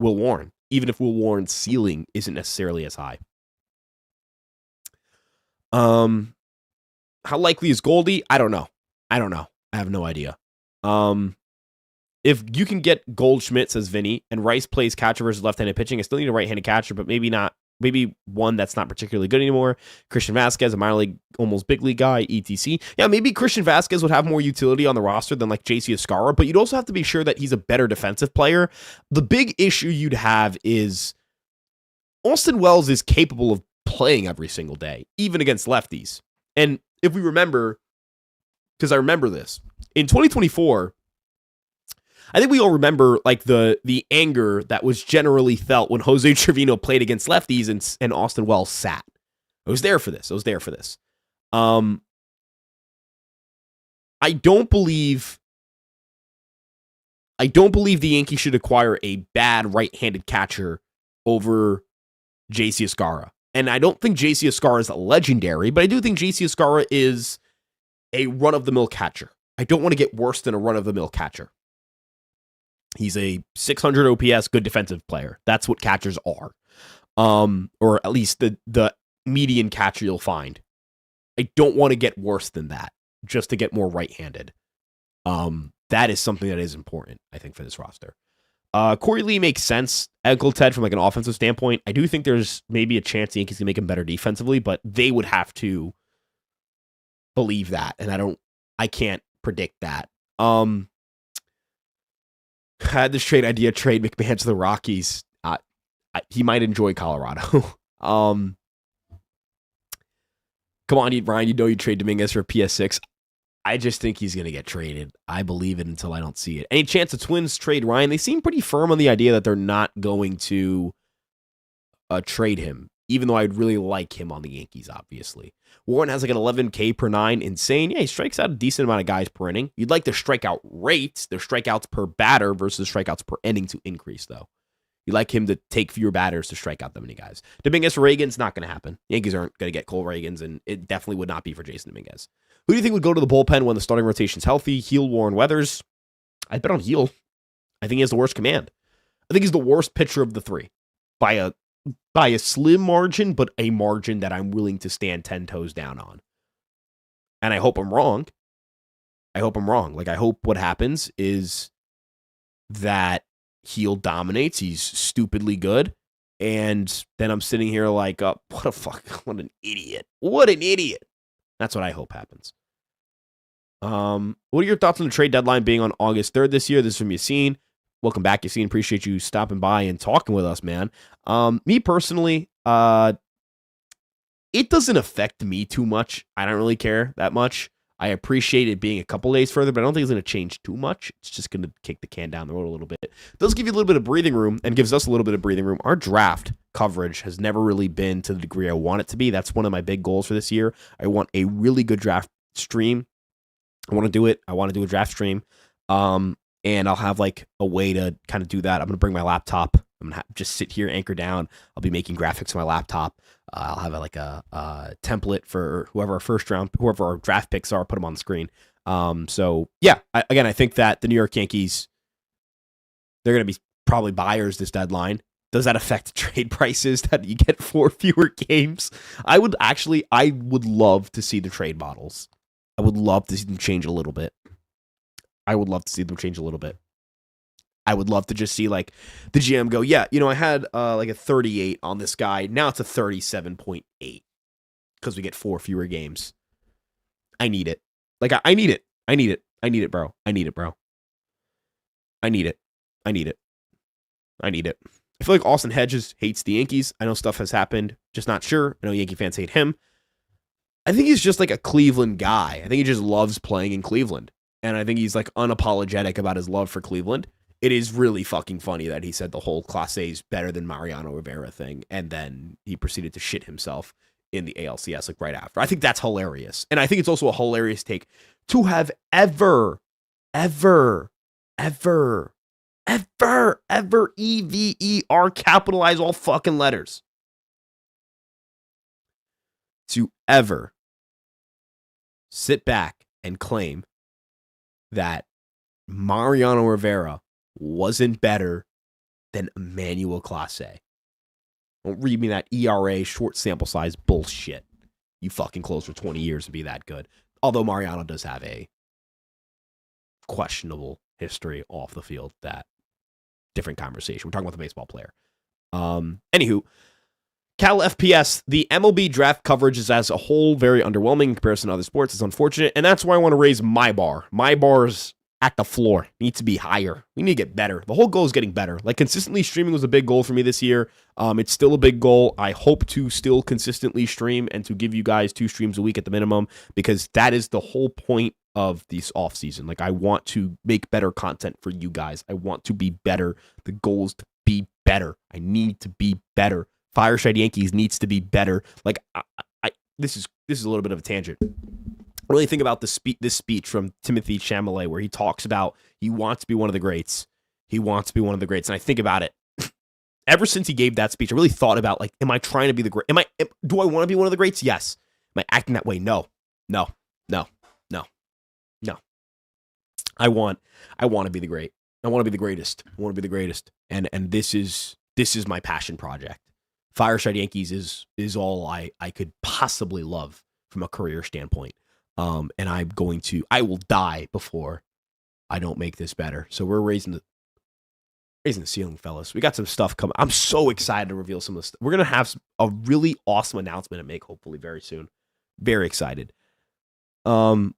Warren, even if Will Warren's ceiling isn't necessarily as high. How likely is Goldie? I don't know. I have no idea. If you can get Goldschmidt, says Vinny, and Rice plays catcher versus left-handed pitching, I still need a right-handed catcher, but maybe one that's not particularly good anymore. Christian Vasquez, a minor league, almost big league guy, etc. Yeah, maybe Christian Vasquez would have more utility on the roster than like JC Escarra, but you'd also have to be sure that he's a better defensive player. The big issue you'd have is Austin Wells is capable of playing every single day, even against lefties. And if we remember, because I remember this, in 2024, I think we all remember like the anger that was generally felt when Jose Trevino played against lefties and Austin Wells sat. I was there for this. I don't believe the Yankees should acquire a bad right-handed catcher over JC Escarra. And I don't think JC Escarra is legendary, but I do think JC Escarra is a run-of-the-mill catcher. I don't want to get worse than a run-of-the-mill catcher. He's a 600 OPS, good defensive player. That's what catchers are. Or at least the median catcher you'll find. I don't want to get worse than that just to get more right-handed. That is something that is important, I think, for this roster. Corey Lee makes sense. Ted from like an offensive standpoint. I do think there's maybe a chance the Yankees can make him better defensively, but they would have to believe that, and I can't predict that. Had this trade idea, trade McMahon to the Rockies. He might enjoy Colorado. Come on, Ryan, you know you trade Dominguez for PS6. I just think he's going to get traded. I believe it until I don't see it. Any chance the Twins trade Ryan? They seem pretty firm on the idea that they're not going to trade him, even though I'd really like him on the Yankees, obviously. Warren has like an 11K per nine. Insane. Yeah, he strikes out a decent amount of guys per inning. You'd like the strikeout rates, the strikeouts per batter versus strikeouts per inning to increase, though. You'd like him to take fewer batters to strike out that many guys. Dominguez for Reagan's not going to happen. Yankees aren't going to get Cole Reagans, and it definitely would not be for Jason Dominguez. Who do you think would go to the bullpen when the starting rotation's healthy? Gil, Warren, Weathers? I'd bet on Gil. I think he has the worst command. I think he's the worst pitcher of the three by a slim margin, but a margin that I'm willing to stand 10 toes down on. And I hope I'm wrong. Like, I hope what happens is that Gil dominates. He's stupidly good. And then I'm sitting here like, what an idiot. What an idiot. That's what I hope happens. What are your thoughts on the trade deadline being on August 3rd this year? This is from Yassine. Welcome back, Yassine. Appreciate you stopping by and talking with us, man. Me personally, it doesn't affect me too much. I don't really care that much. I appreciate it being a couple days further, but I don't think it's going to change too much. It's just going to kick the can down the road a little bit. It does give you a little bit of breathing room and gives us a little bit of breathing room. Our draft coverage has never really been to the degree I want it to be. That's one of my big goals for this year. I want a really good draft stream. I want to do it. I want to do a draft stream. And I'll have like a way to kind of do that. I'm going to bring my laptop. I'm going to just sit here, anchor down. I'll be making graphics on my laptop. I'll have a template for whoever our draft picks are, put them on the screen. So yeah, I think that the New York Yankees, they're going to be probably buyers this deadline. Does that affect trade prices that you get 4 fewer games? I would love to see the trade models. I would love to see them change a little bit. I would love to just see like the GM go, yeah, I had like a 38 on this guy. Now it's a 37.8 because we get 4 fewer games. I need it. Like I need it. I need it, bro. I need it. I need it. I feel like Austin Hedges hates the Yankees. I know stuff has happened, just not sure. I know Yankee fans hate him. I think he's just like a Cleveland guy. I think he just loves playing in Cleveland. And I think he's like unapologetic about his love for Cleveland. It is really fucking funny that he said the whole Clase A is better than Mariano Rivera thing. And then he proceeded to shit himself in the ALCS like right after. I think that's hilarious. And I think it's also a hilarious take to have ever EVER capitalize all fucking letters. To ever sit back and claim that Mariano Rivera wasn't better than Emmanuel Clase. Don't read me that ERA short sample size bullshit. You fucking close for 20 years to be that good. Although Mariano does have a questionable history off the field, that different conversation. We're talking about the baseball player. Anywho, Cal FPS, the MLB draft coverage is as a whole very underwhelming in comparison to other sports. It's unfortunate, and that's why I want to raise my bar. My bar's at the floor. It needs to be higher. We need to get better. The whole goal is getting better. Like, consistently streaming was a big goal for me this year. It's still a big goal. I hope to still consistently stream and to give you guys 2 streams a week at the minimum, because that is the whole point of this off season. Like, I want to make better content for you guys. I want to be better. The goal is to be better. I need to be better. Fireside Yankees needs to be better. Like, this is a little bit of a tangent. Really think about this speech from Timothy Chalamet where he talks about he wants to be one of the greats. He wants to be one of the greats. And I think about it. Ever since he gave that speech, I really thought about, like, am I trying to be the great? Do I want to be one of the greats? Yes. Am I acting that way? No. I want to be the great. I want to be the greatest. I want to be the greatest. And this is my passion project. Fireside Yankees is all I could possibly love from a career standpoint. And I will die before I don't make this better. So we're raising the ceiling, fellas. We got some stuff coming. I'm so excited to reveal some of this stuff. We're going to have a really awesome announcement to make, hopefully very soon. Very excited. How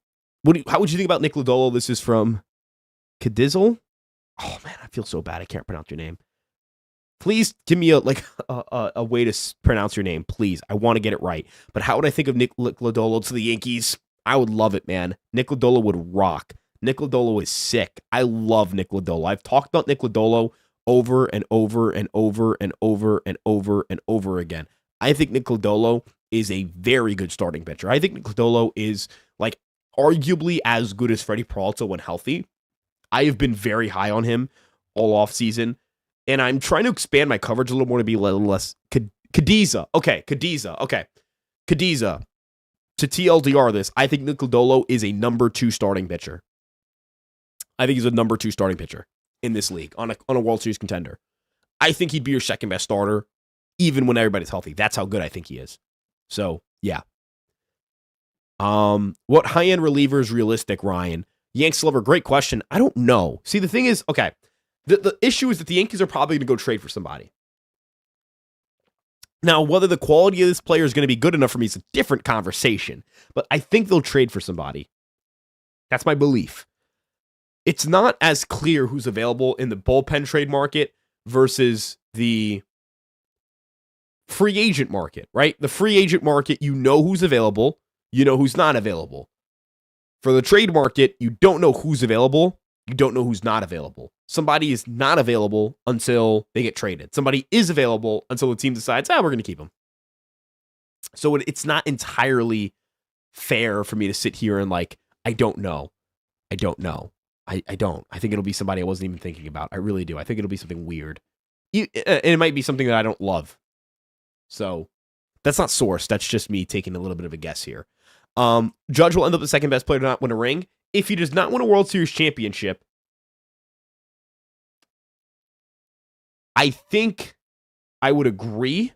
would you think about Nick Lodolo? This is from Kadizzle. Oh man, I feel so bad. I can't pronounce your name. Please give me a way to pronounce your name, please. I want to get it right. But how would I think of Nick Lodolo to the Yankees? I would love it, man. Nick Lodolo would rock. Nick Lodolo is sick. I love Nick Lodolo. I've talked about Nick Lodolo over and over and over and over and over and over again. I think Nick Lodolo is a very good starting pitcher. I think Nick Lodolo is, like, arguably as good as Freddie Peralta when healthy. I have been very high on him all off season, and I'm trying to expand my coverage a little more to be a little less Cadiza. Okay, Cadiza. Okay, Cadiza. To TLDR this, I think Nick Lodolo is a number 2 starting pitcher. I think he's a number 2 starting pitcher in this league on a World Series contender. I think he'd be your second best starter, even when everybody's healthy. That's how good I think he is. So yeah. What high-end reliever is realistic, Ryan? Yanks lover, great question. I don't know. See, the thing is, okay, the issue is that the Yankees are probably going to go trade for somebody. Now, whether the quality of this player is going to be good enough for me is a different conversation, but I think they'll trade for somebody. That's my belief. It's not as clear who's available in the bullpen trade market versus the free agent market, right? The free agent market, you know who's available, you know who's not available. For the trade market, you don't know who's available, you don't know who's not available. Somebody is not available until they get traded. Somebody is available until the team decides, we're going to keep them. So it's not entirely fair for me to sit here and like, I don't know. I don't. I think it'll be somebody I wasn't even thinking about. I really do. I think it'll be something weird. And it might be something that I don't love. So that's not sourced. That's just me taking a little bit of a guess here. Judge will end up the second best player to not win a ring. If he does not win a World Series championship, I think I would agree.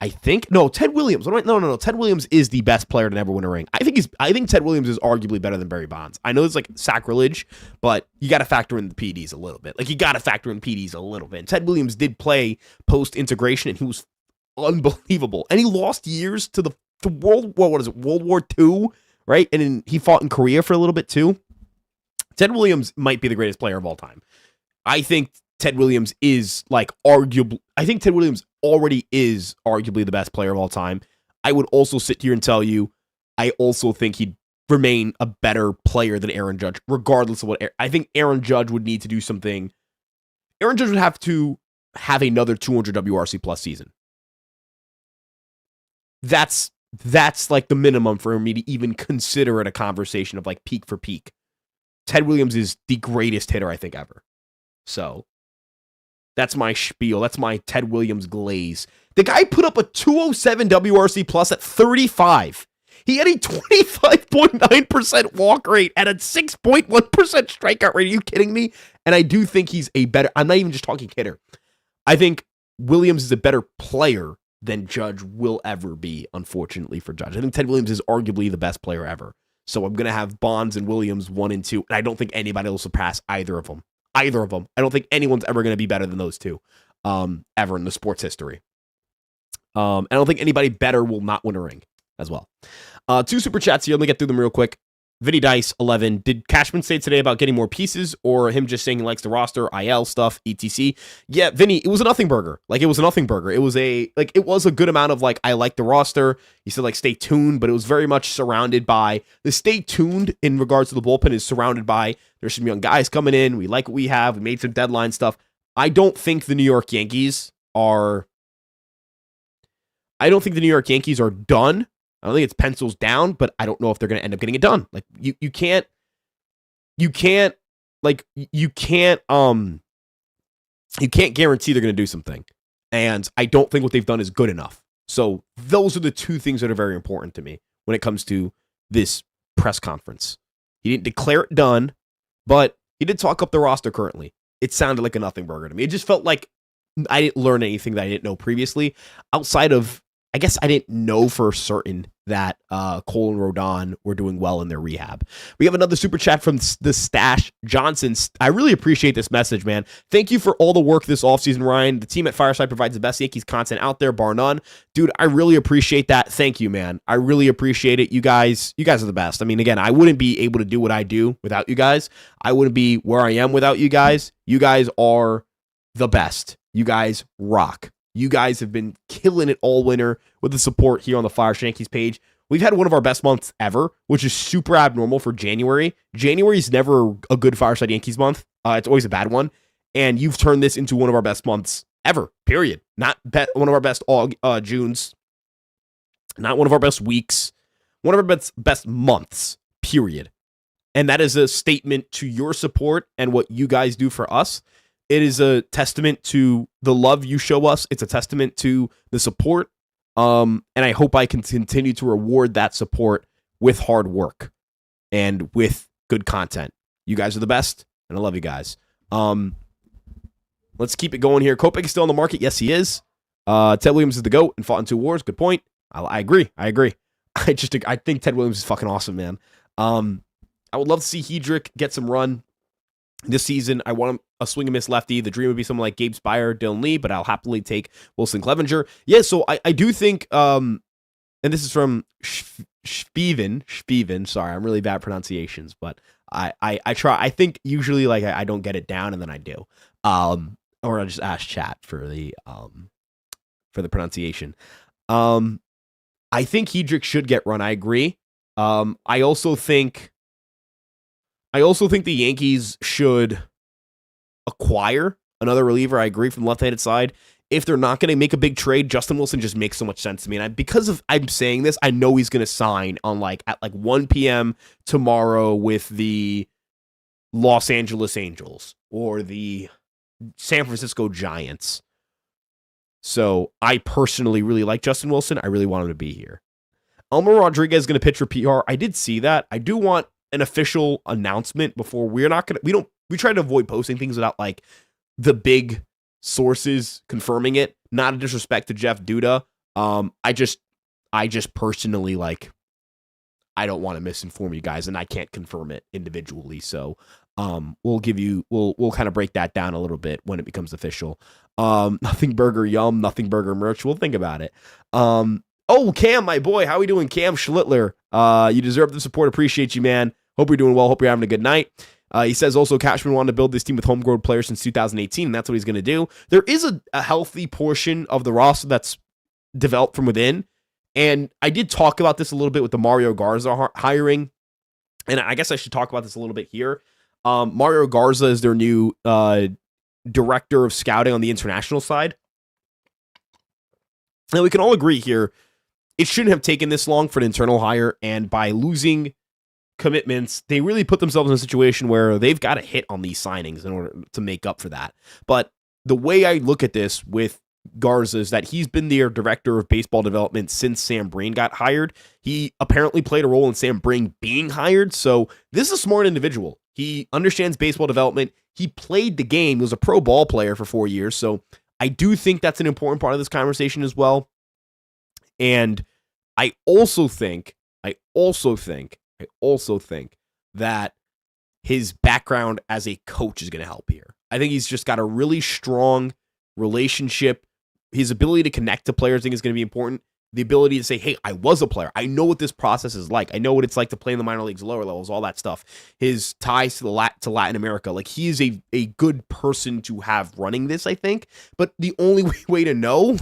Ted Williams. No. Ted Williams is the best player to never win a ring. I think Ted Williams is arguably better than Barry Bonds. I know it's like sacrilege, but you got to factor in the PDs a little bit. And Ted Williams did play post integration, and he was unbelievable. And he lost years to World War II, right? And then he fought in Korea for a little bit too. Ted Williams might be the greatest player of all time. I think Ted Williams is like arguably, I think Ted Williams already is arguably the best player of all time. I would also sit here and tell you, I also think he'd remain a better player than Aaron Judge, regardless of what. I think Aaron Judge would need to do something. Aaron Judge would have to have another 200 WRC plus season. That's like the minimum for me to even consider it a conversation of like peak for peak. Ted Williams is the greatest hitter I think ever. So that's my spiel. That's my Ted Williams glaze. The guy put up a 207 WRC plus at 35. He had a 25.9% walk rate and a 6.1% strikeout rate. Are you kidding me? And I do think he's a better, I'm not even just talking hitter. I think Williams is a better player than Judge will ever be, unfortunately for Judge. I think Ted Williams is arguably the best player ever. So I'm going to have Bonds and Williams 1 and 2. And I don't think anybody will surpass either of them. Either of them. I don't think anyone's ever going to be better than those two ever in the sports history. I don't think anybody better will not win a ring as well. 2 super chats here. Let me get through them real quick. Vinny Dice 11. Did Cashman say today about getting more pieces or him just saying he likes the roster, IL stuff, etc? Yeah, Vinny, it was a nothing burger. Like, it was a nothing burger. It was a good amount of like, I like the roster. He said like stay tuned, but it was very much surrounded by the stay tuned in regards to the bullpen is surrounded by there's some young guys coming in. We like what we have. We made some deadline stuff. I don't think the New York Yankees are done. I don't think it's pencils down, but I don't know if they're going to end up getting it done. Like you can't guarantee they're going to do something. And I don't think what they've done is good enough. So those are the 2 things that are very important to me when it comes to this press conference. He didn't declare it done, but he did talk up the roster currently. It sounded like a nothing burger to me. It just felt like I didn't learn anything that I didn't know previously outside of, I guess I didn't know for certain that Cole and Rodon were doing well in their rehab. We have another super chat from the Stash Johnson. I really appreciate this message, man. Thank you for all the work this offseason, Ryan. The team at Fireside provides the best Yankees content out there, bar none. Dude, I really appreciate that. Thank you, man. I really appreciate it. You guys are the best. I mean, again, I wouldn't be able to do what I do without you guys. I wouldn't be where I am without you guys. You guys are the best. You guys rock. You guys have been killing it all winter with the support here on the Fireside Yankees page. We've had one of our best months ever, which is super abnormal for January. January is never a good Fireside Yankees month. It's always a bad one. And you've turned this into one of our best months ever, period. Not one of our best Junes. Not one of our best weeks. One of our best months, period. And that is a statement to your support and what you guys do for us. It is a testament to the love you show us. It's a testament to the support. And I hope I can continue to reward that support with hard work and with good content. You guys are the best, and I love you guys. Let's keep it going here. Kopech is still on the market. Yes, he is. Ted Williams is the GOAT and fought in 2 wars. Good point. I agree. I think Ted Williams is fucking awesome, man. I would love to see Hedrick get some run this season. I want a swing and miss lefty. The dream would be someone like Gabe Spire, Dylan Lee, but I'll happily take Wilson Clevenger. Yeah, so I do think, and this is from Spiven. Sorry, I'm really bad pronunciations, but I try. I think usually like I don't get it down, and then I do. Or I just ask chat for the pronunciation. I think Hedrick should get run. I agree. I also think the Yankees should acquire another reliever. I agree from the left-handed side. If they're not going to make a big trade, Justin Wilson just makes so much sense to me. And because I'm saying this, I know he's going to sign on at 1 p.m. tomorrow with the Los Angeles Angels or the San Francisco Giants. So I personally really like Justin Wilson. I really want him to be here. Elmer Rodriguez is going to pitch for PR. I did see that. I do want an official announcement before we try to avoid posting things without like the big sources confirming it. Not a disrespect to Jeff Duda. I just personally I don't want to misinform you guys, and I can't confirm it individually. So we'll kind of break that down a little bit when it becomes official. Nothing Burger Yum, Nothing Burger merch. We'll think about it. Oh, Cam, my boy, how we doing, Cam Schlittler? You deserve the support. Appreciate you, man. Hope you're doing well. Hope you're having a good night. He says also Cashman wanted to build this team with homegrown players since 2018, and that's what he's going to do. There is a healthy portion of the roster that's developed from within, and I did talk about this a little bit with the Mario Garza hiring, and I guess I should talk about this a little bit here. Mario Garza is their new director of scouting on the international side. Now, we can all agree here, it shouldn't have taken this long for an internal hire, and by losing commitments, they really put themselves in a situation where they've got to hit on these signings in order to make up for that. But the way I look at this with Garza is that he's been their director of baseball development since Sam Breen got hired. He apparently played a role in Sam Breen being hired, so this is a smart individual. He understands baseball development. He played the game. He was a pro ball player for 4 years, so I do think that's an important part of this conversation as well. And I also think that his background as a coach is going to help here. I think he's just got a really strong relationship. His ability to connect to players, I think, is going to be important. The ability to say, hey, I was a player. I know what this process is like. I know what it's like to play in the minor leagues, lower levels, all that stuff. His ties to Latin America. Like, he is a good person to have running this, I think. But the only way to know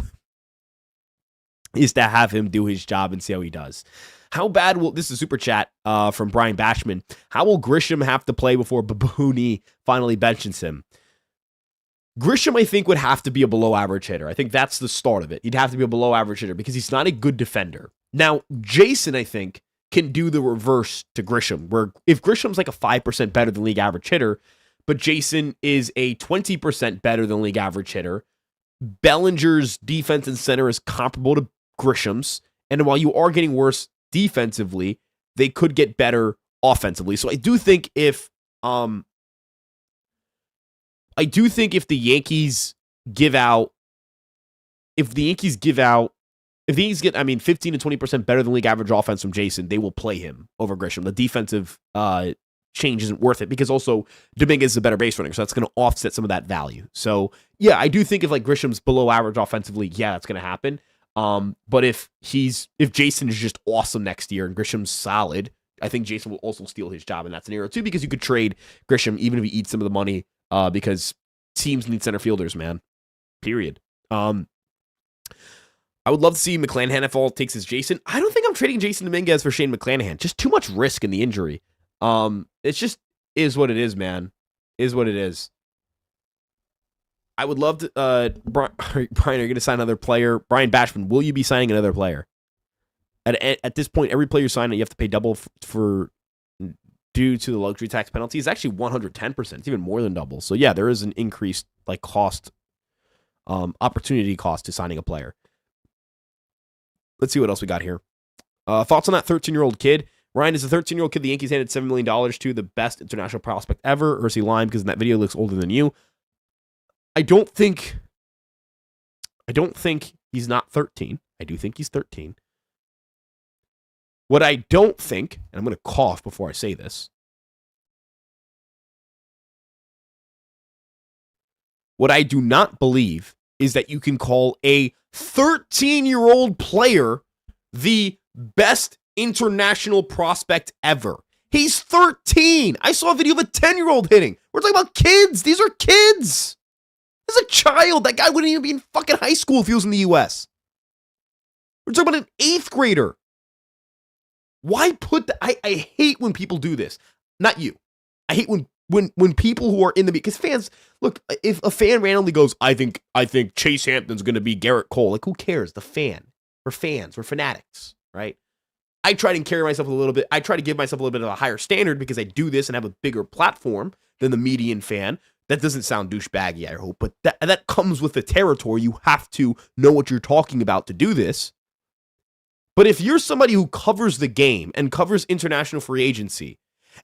is to have him do his job and see how he does. How bad will, this is a super chat from Brian Bashman, how will Grisham have to play before Babuni finally benches him? Grisham, I think, would have to be a below-average hitter. I think that's the start of it. He'd have to be a below-average hitter because he's not a good defender. Now, Jason, I think, can do the reverse to Grisham, where if Grisham's like a 5% better than league average hitter, but Jason is a 20% better than league average hitter, Bellinger's defense and center is comparable to Grisham's, and while you are getting worse defensively, they could get better offensively. So I do think if the Yankees give out, if the Yankees get, 15 to 20% better than league average offense from Jason, they will play him over Grisham. The defensive change isn't worth it because also Dominguez is a better base runner, so that's going to offset some of that value. So yeah, I do think if like Grisham's below average offensively, yeah, that's going to happen. But if Jason is just awesome next year and Grisham's solid, I think Jason will also steal his job in that scenario too, because you could trade Grisham even if he eats some of the money, because teams need center fielders, man. Period. I would love to see McClanahan if all it takes is Jason. I don't think I'm trading Jason Dominguez for Shane McClanahan. Just too much risk in the injury. It's just is what it is, man. Is what it is. I would love to, Brian, are you going to sign another player? Brian Bashman, will you be signing another player? At this point, every player you sign, you have to pay double for due to the luxury tax penalty. It's actually 110%. It's even more than double. So yeah, there is an increased like cost, opportunity cost to signing a player. Let's see what else we got here. Thoughts on that 13-year-old kid? Ryan, is the 13-year-old kid the Yankees handed $7 million to the best international prospect ever, or is he lying because in that video he looks older than you? I don't think he's not 13. I do think he's 13. What I don't think, and I'm going to cough before I say this. What I do not believe is that you can call a 13-year-old player the best international prospect ever. He's 13. I saw a video of a 10-year-old hitting. We're talking about kids. These are kids. This is a child. That guy wouldn't even be in fucking high school if he was in the U.S. We're talking about an 8th grader. Why put the... I hate when people do this. Not you. I hate when people who are in the... Because fans... Look, if a fan randomly goes, I think Chase Hampton's going to be Garrett Cole. Like, who cares? The fan. We're fans. We're fanatics. Right? I try to carry myself a little bit... I try to give myself a little bit of a higher standard because I do this and have a bigger platform than the median fan. That doesn't sound douchebaggy, I hope, but that comes with the territory. You have to know what you're talking about to do this. But if you're somebody who covers the game and covers international free agency,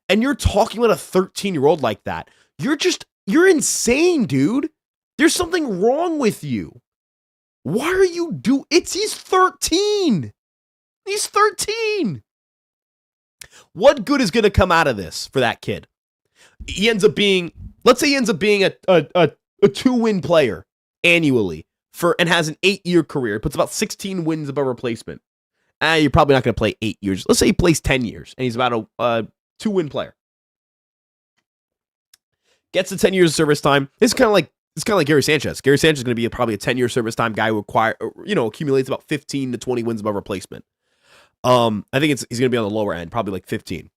and you're talking about a 13-year-old like that, you're insane, dude. There's something wrong with you. Why are you he's 13. He's 13. What good is going to come out of this for that kid? He ends up being, let's say he ends up being a 2-win player annually and has an 8-year career. Puts about 16 wins above replacement. You're probably not going to play 8 years. Let's say he plays 10 years and he's about a 2-win player. gets the 10 years of service time. It's kind of like Gary Sanchez. Gary Sanchez is going to be probably a 10-year service time guy who accumulates about 15 to 20 wins above replacement. I think he's going to be on the lower end, probably like 15.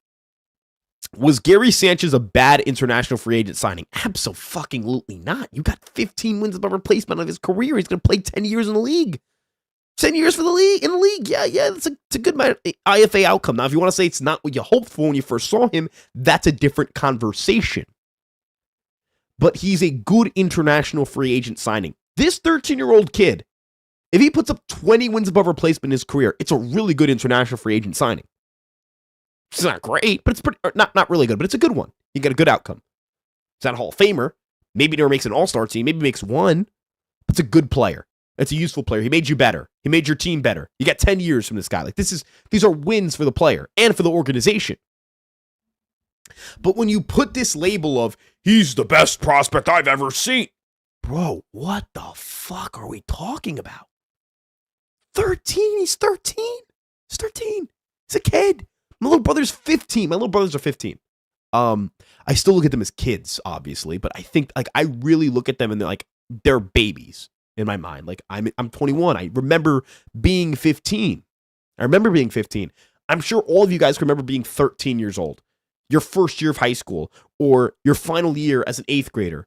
Was Gary Sanchez a bad international free agent signing? Absolutely not. You got 15 wins above replacement of his career. He's going to play 10 years in the league. 10 years for the league in the league. Yeah, it's a good IFA outcome. Now, if you want to say it's not what you hoped for when you first saw him, that's a different conversation. But he's a good international free agent signing. This 13-year-old kid, if he puts up 20 wins above replacement in his career, it's a really good international free agent signing. It's not great, but it's not really good, but it's a good one. You get a good outcome. It's not a Hall of Famer. Maybe never makes an all-star team. Maybe makes one. But it's a good player. It's a useful player. He made you better. He made your team better. You got 10 years from this guy. Like these are wins for the player and for the organization. But when you put this label of he's the best prospect I've ever seen, bro, what the fuck are we talking about? 13? He's 13. He's 13. He's a kid. My little brother's 15. My little brothers are 15. I still look at them as kids, obviously, but I think I really look at them and they're babies in my mind. Like I'm 21. I remember being 15. I'm sure all of you guys remember being 13 years old, your first year of high school, or your final year as an 8th grader.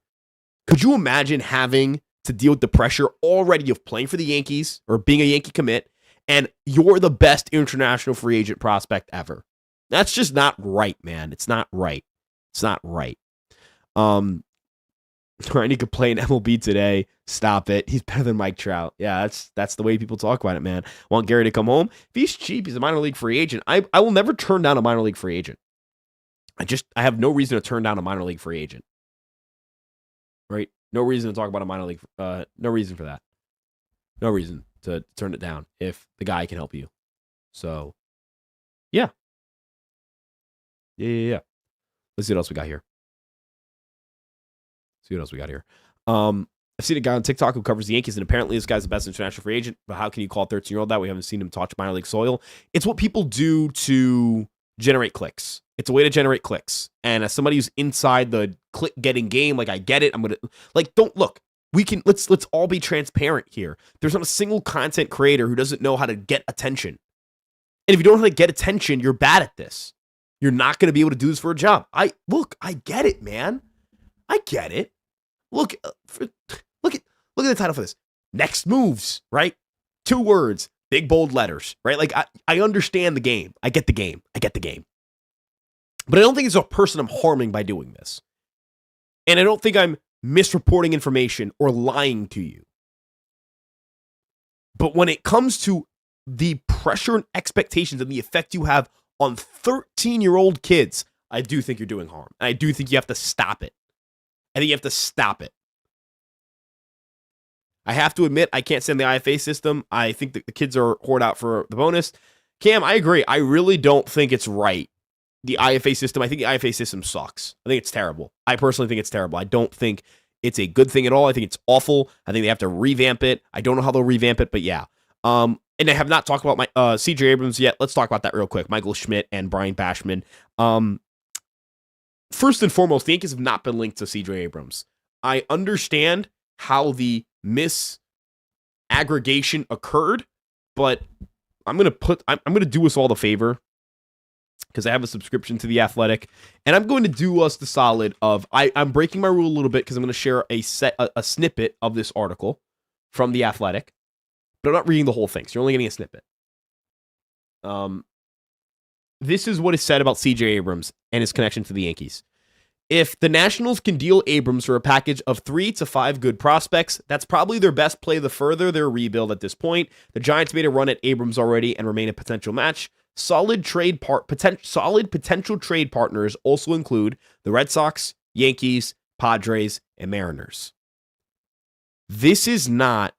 Could you imagine having to deal with the pressure already of playing for the Yankees or being a Yankee commit, and you're the best international free agent prospect ever? That's just not right, man. It's not right. Trying to complain MLB today. Stop it. He's better than Mike Trout. Yeah, that's the way people talk about it, man. Want Gary to come home? If he's cheap, he's a minor league free agent. I will never turn down a minor league free agent. I have no reason to turn down a minor league free agent. Right? No reason to talk about a minor league. No reason for that. No reason to turn it down if the guy can help you. So, yeah. Yeah. Let's see what else we got here. I've seen a guy on TikTok who covers the Yankees, and apparently this guy's the best international free agent. But how can you call a 13-year-old that? We haven't seen him touch minor league soil. It's what people do to generate clicks. It's a way to generate clicks. And as somebody who's inside the click getting game, I get it. I'm gonna don't look. Let's all be transparent here. There's not a single content creator who doesn't know how to get attention. And if you don't know how to get attention, you're bad at this. You're not going to be able to do this for a job. I get it, man. I get it. Look at the title for this. Next moves, right? 2 words, big bold letters, right? I understand the game. I get the game. But I don't think it's a person I'm harming by doing this. And I don't think I'm misreporting information or lying to you. But when it comes to the pressure and expectations and the effect you have on 13-year-old kids, I do think you're doing harm. And I do think you have to stop it. I have to admit, I can't stand the IFA system. I think that the kids are hoard out for the bonus. Cam, I agree. I really don't think it's right. The IFA system, I think the IFA system sucks. I think it's terrible. I personally think it's terrible. I don't think it's a good thing at all. I think it's awful. I think they have to revamp it. I don't know how they'll revamp it, but yeah. And I have not talked about my CJ Abrams yet. Let's talk about that real quick. Michael Schmidt and Brian Bashman. First and foremost, the Yankees have not been linked to CJ Abrams. I understand how the misaggregation occurred, but I'm gonna do us all the favor, because I have a subscription to The Athletic, and I'm going to do us the solid of I'm breaking my rule a little bit because I'm going to share a snippet of this article from The Athletic, but I'm not reading the whole thing, so you're only getting a snippet. This is what is said about CJ Abrams and his connection to the Yankees. If the Nationals can deal Abrams for a package of 3 to 5 good prospects, that's probably their best play to further their rebuild at this point. The Giants made a run at Abrams already and remain a potential match. Solid potential trade partners also include the Red Sox, Yankees, Padres, and Mariners. This is not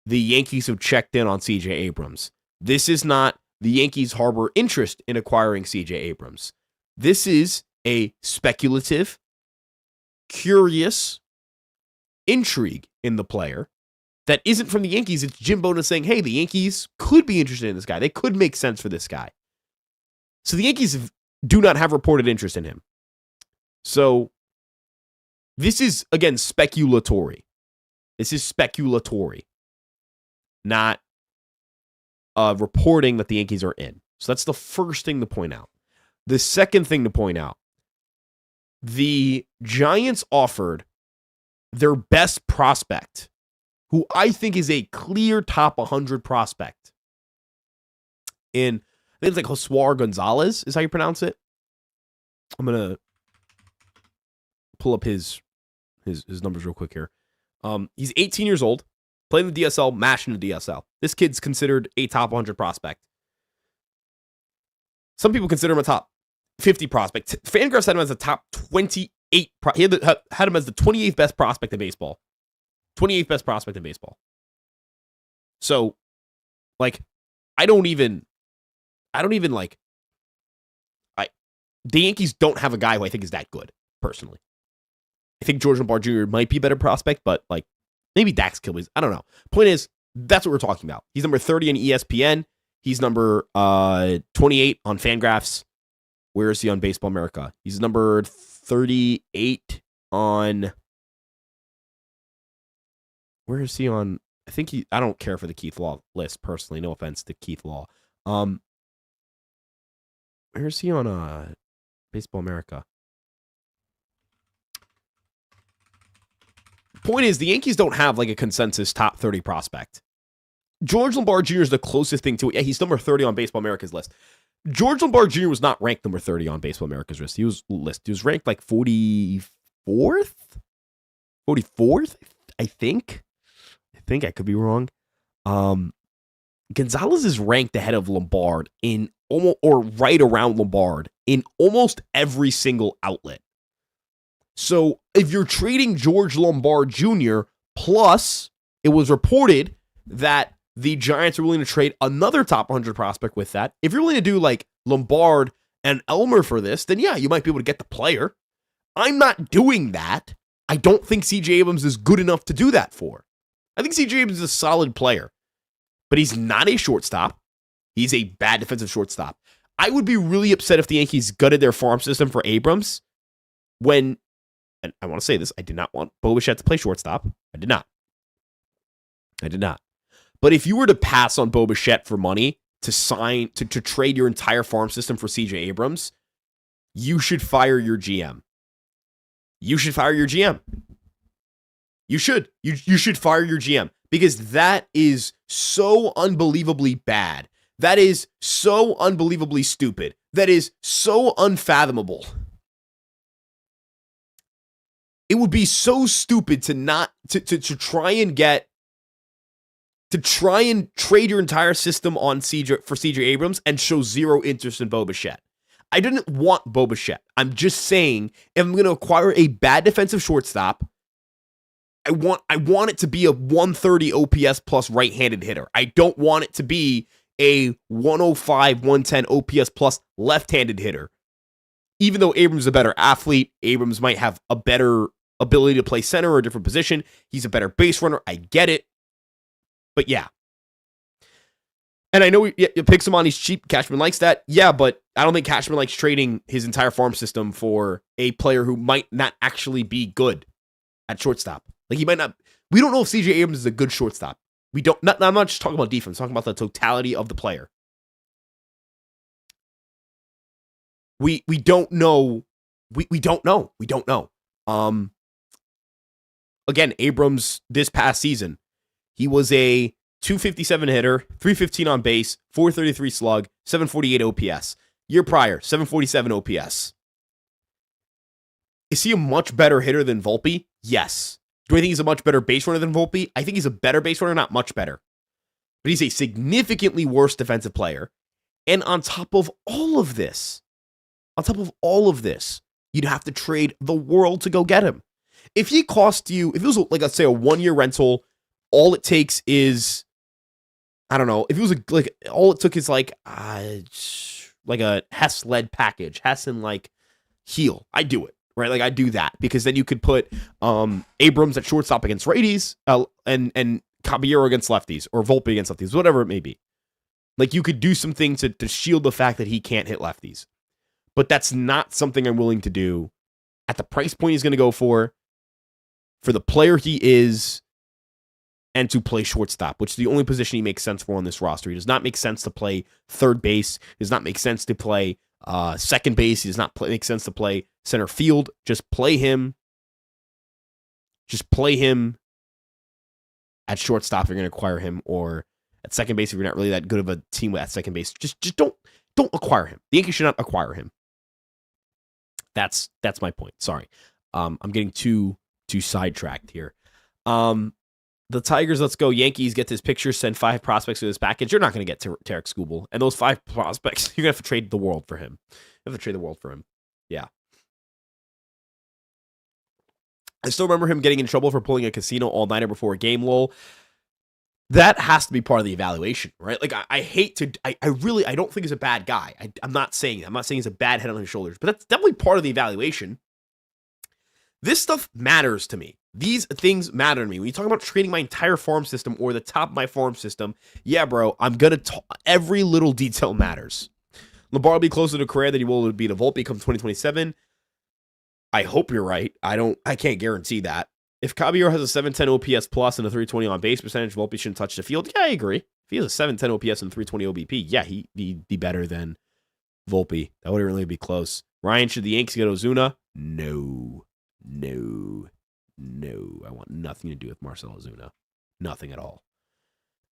the Yankees who checked in on CJ Abrams. This is not the Yankees harbor interest in acquiring CJ Abrams. This is a speculative, curious intrigue in the player that isn't from the Yankees. It's Jim Bona saying, hey, the Yankees could be interested in this guy. They could make sense for this guy. So the Yankees do not have reported interest in him. So This is, again, speculatory. This is speculatory, not reporting that the Yankees are in. So that's the first thing to point out. The second thing to point out, the Giants offered their best prospect, who I think is a clear top 100 prospect. I think it's like Josuar Gonzalez is how you pronounce it. I'm going to pull up his numbers real quick here. He's 18 years old, playing the DSL, mashing the DSL. This kid's considered a top 100 prospect. Some people consider him a top 50 prospect. Fangraphs had him as a top 28. He had him as the 28th best prospect in baseball. 28th best prospect in baseball. So, like, the Yankees don't have a guy who I think is that good, personally. I think George Lombard Jr. might be a better prospect, but, like, maybe Dax Kilby's. I don't know. Point is, that's what we're talking about. He's number 30 on ESPN. He's number 28 on Fangraphs. Where is he on Baseball America? He's number 38 on... Where is he on... I don't care for the Keith Law list, personally. No offense to Keith Law. Where is he on Baseball America? Point is, the Yankees don't have like a consensus top 30 prospect. George Lombard Jr. is the closest thing to it. Yeah, he's number 30 on Baseball America's list. George Lombard Jr. was not ranked number 30 on Baseball America's list. He was ranked like 44th? 44th, I think. I could be wrong. Gonzalez is ranked ahead of Lombard in almost, or right around Lombard in almost every single outlet. So if you're trading George Lombard Jr., plus it was reported that the Giants are willing to trade another top 100 prospect with that. If you're willing to do like Lombard and Elmer for this, then yeah, you might be able to get the player. I'm not doing that. I don't think C.J. Abrams is good enough to do that for. I think C.J. Abrams is a solid player, but he's not a shortstop. He's a bad defensive shortstop. I would be really upset if the Yankees gutted their farm system for Abrams when, and I want to say this, I did not want Bo Bichette to play shortstop. I did not. But if you were to pass on Bo Bichette for money to trade your entire farm system for C.J. Abrams, you should fire your GM. You should fire your GM. You should. You should fire your GM because that is so unbelievably bad. That is so unbelievably stupid. That is so unfathomable. It would be so stupid to try and trade your entire system on C.J. Abrams and show zero interest in Bo Bichette. I didn't want Bo Bichette. I'm just saying, if I'm going to acquire a bad defensive shortstop, I want it to be a 130 OPS plus right-handed hitter. I don't want it to be a 105, 110 OPS plus left-handed hitter. Even though Abrams is a better athlete, Abrams might have a better ability to play center or a different position. He's a better base runner. I get it. But yeah. And I know you pick him on, he's cheap. Cashman likes that. Yeah, but I don't think Cashman likes trading his entire farm system for a player who might not actually be good at shortstop. Like he might not. We don't know if C.J. Abrams is a good shortstop. We don't. I'm not just talking about defense. I'm talking about the totality of the player. We don't know. We don't know. We don't know. Again, Abrams this past season, he was a 257 hitter, 315 on base, 433 slug, 748 OPS. Year prior, 747 OPS. Is he a much better hitter than Volpe? Yes. Do I think he's a much better base runner than Volpe? I think he's a better base runner, not much better. But he's a significantly worse defensive player. And on top of all of this, you'd have to trade the world to go get him. If he cost you, if it was like, let's say a 1-year rental, all it takes is, I don't know, if it was like, all it took is like a Hess-led package, Hess and like Heel, I'd do it. Right, like I do that because then you could put Abrams at shortstop against righties, and Caballero against lefties, or Volpe against lefties, whatever it may be. Like you could do something to shield the fact that he can't hit lefties, but that's not something I'm willing to do at the price point he's going to go for, for the player he is and to play shortstop, which is the only position he makes sense for on this roster. He does not make sense to play third base. He does not make sense to play second base. He does not make sense to play center field. Just play him. Just play him at shortstop if you're going to acquire him, or at second base if you're not really that good of a team at second base. Just don't acquire him. The Yankees should not acquire him. That's my point. Sorry. I'm getting too sidetracked here. The Tigers, let's go. Yankees get this picture, send 5 prospects to this package. You're not going to get Tarek Skubal. And those 5 prospects, you're going to have to trade the world for him. You have to trade the world for him. Yeah. I still remember him getting in trouble for pulling a casino all-nighter before a game lull. That has to be part of the evaluation, right? Like, I don't think he's a bad guy. I'm not saying that. I'm not saying he's a bad head on his shoulders, but that's definitely part of the evaluation. This stuff matters to me. These things matter to me. When you talk about trading my entire farm system or the top of my farm system, yeah, bro, I'm going to every little detail matters. Labar will be closer to Correa than he will be to Volpe come 2027. I hope you're right. I can't guarantee that. If Caballero has a 710 OPS plus and a 320 on base percentage, Volpe shouldn't touch the field. Yeah, I agree. If he has a 710 OPS and 320 OBP, yeah, he'd be better than Volpe. That wouldn't really be close. Ryan, should the Yankees get Ozuna? No. I want nothing to do with Marcell Ozuna. Nothing at all.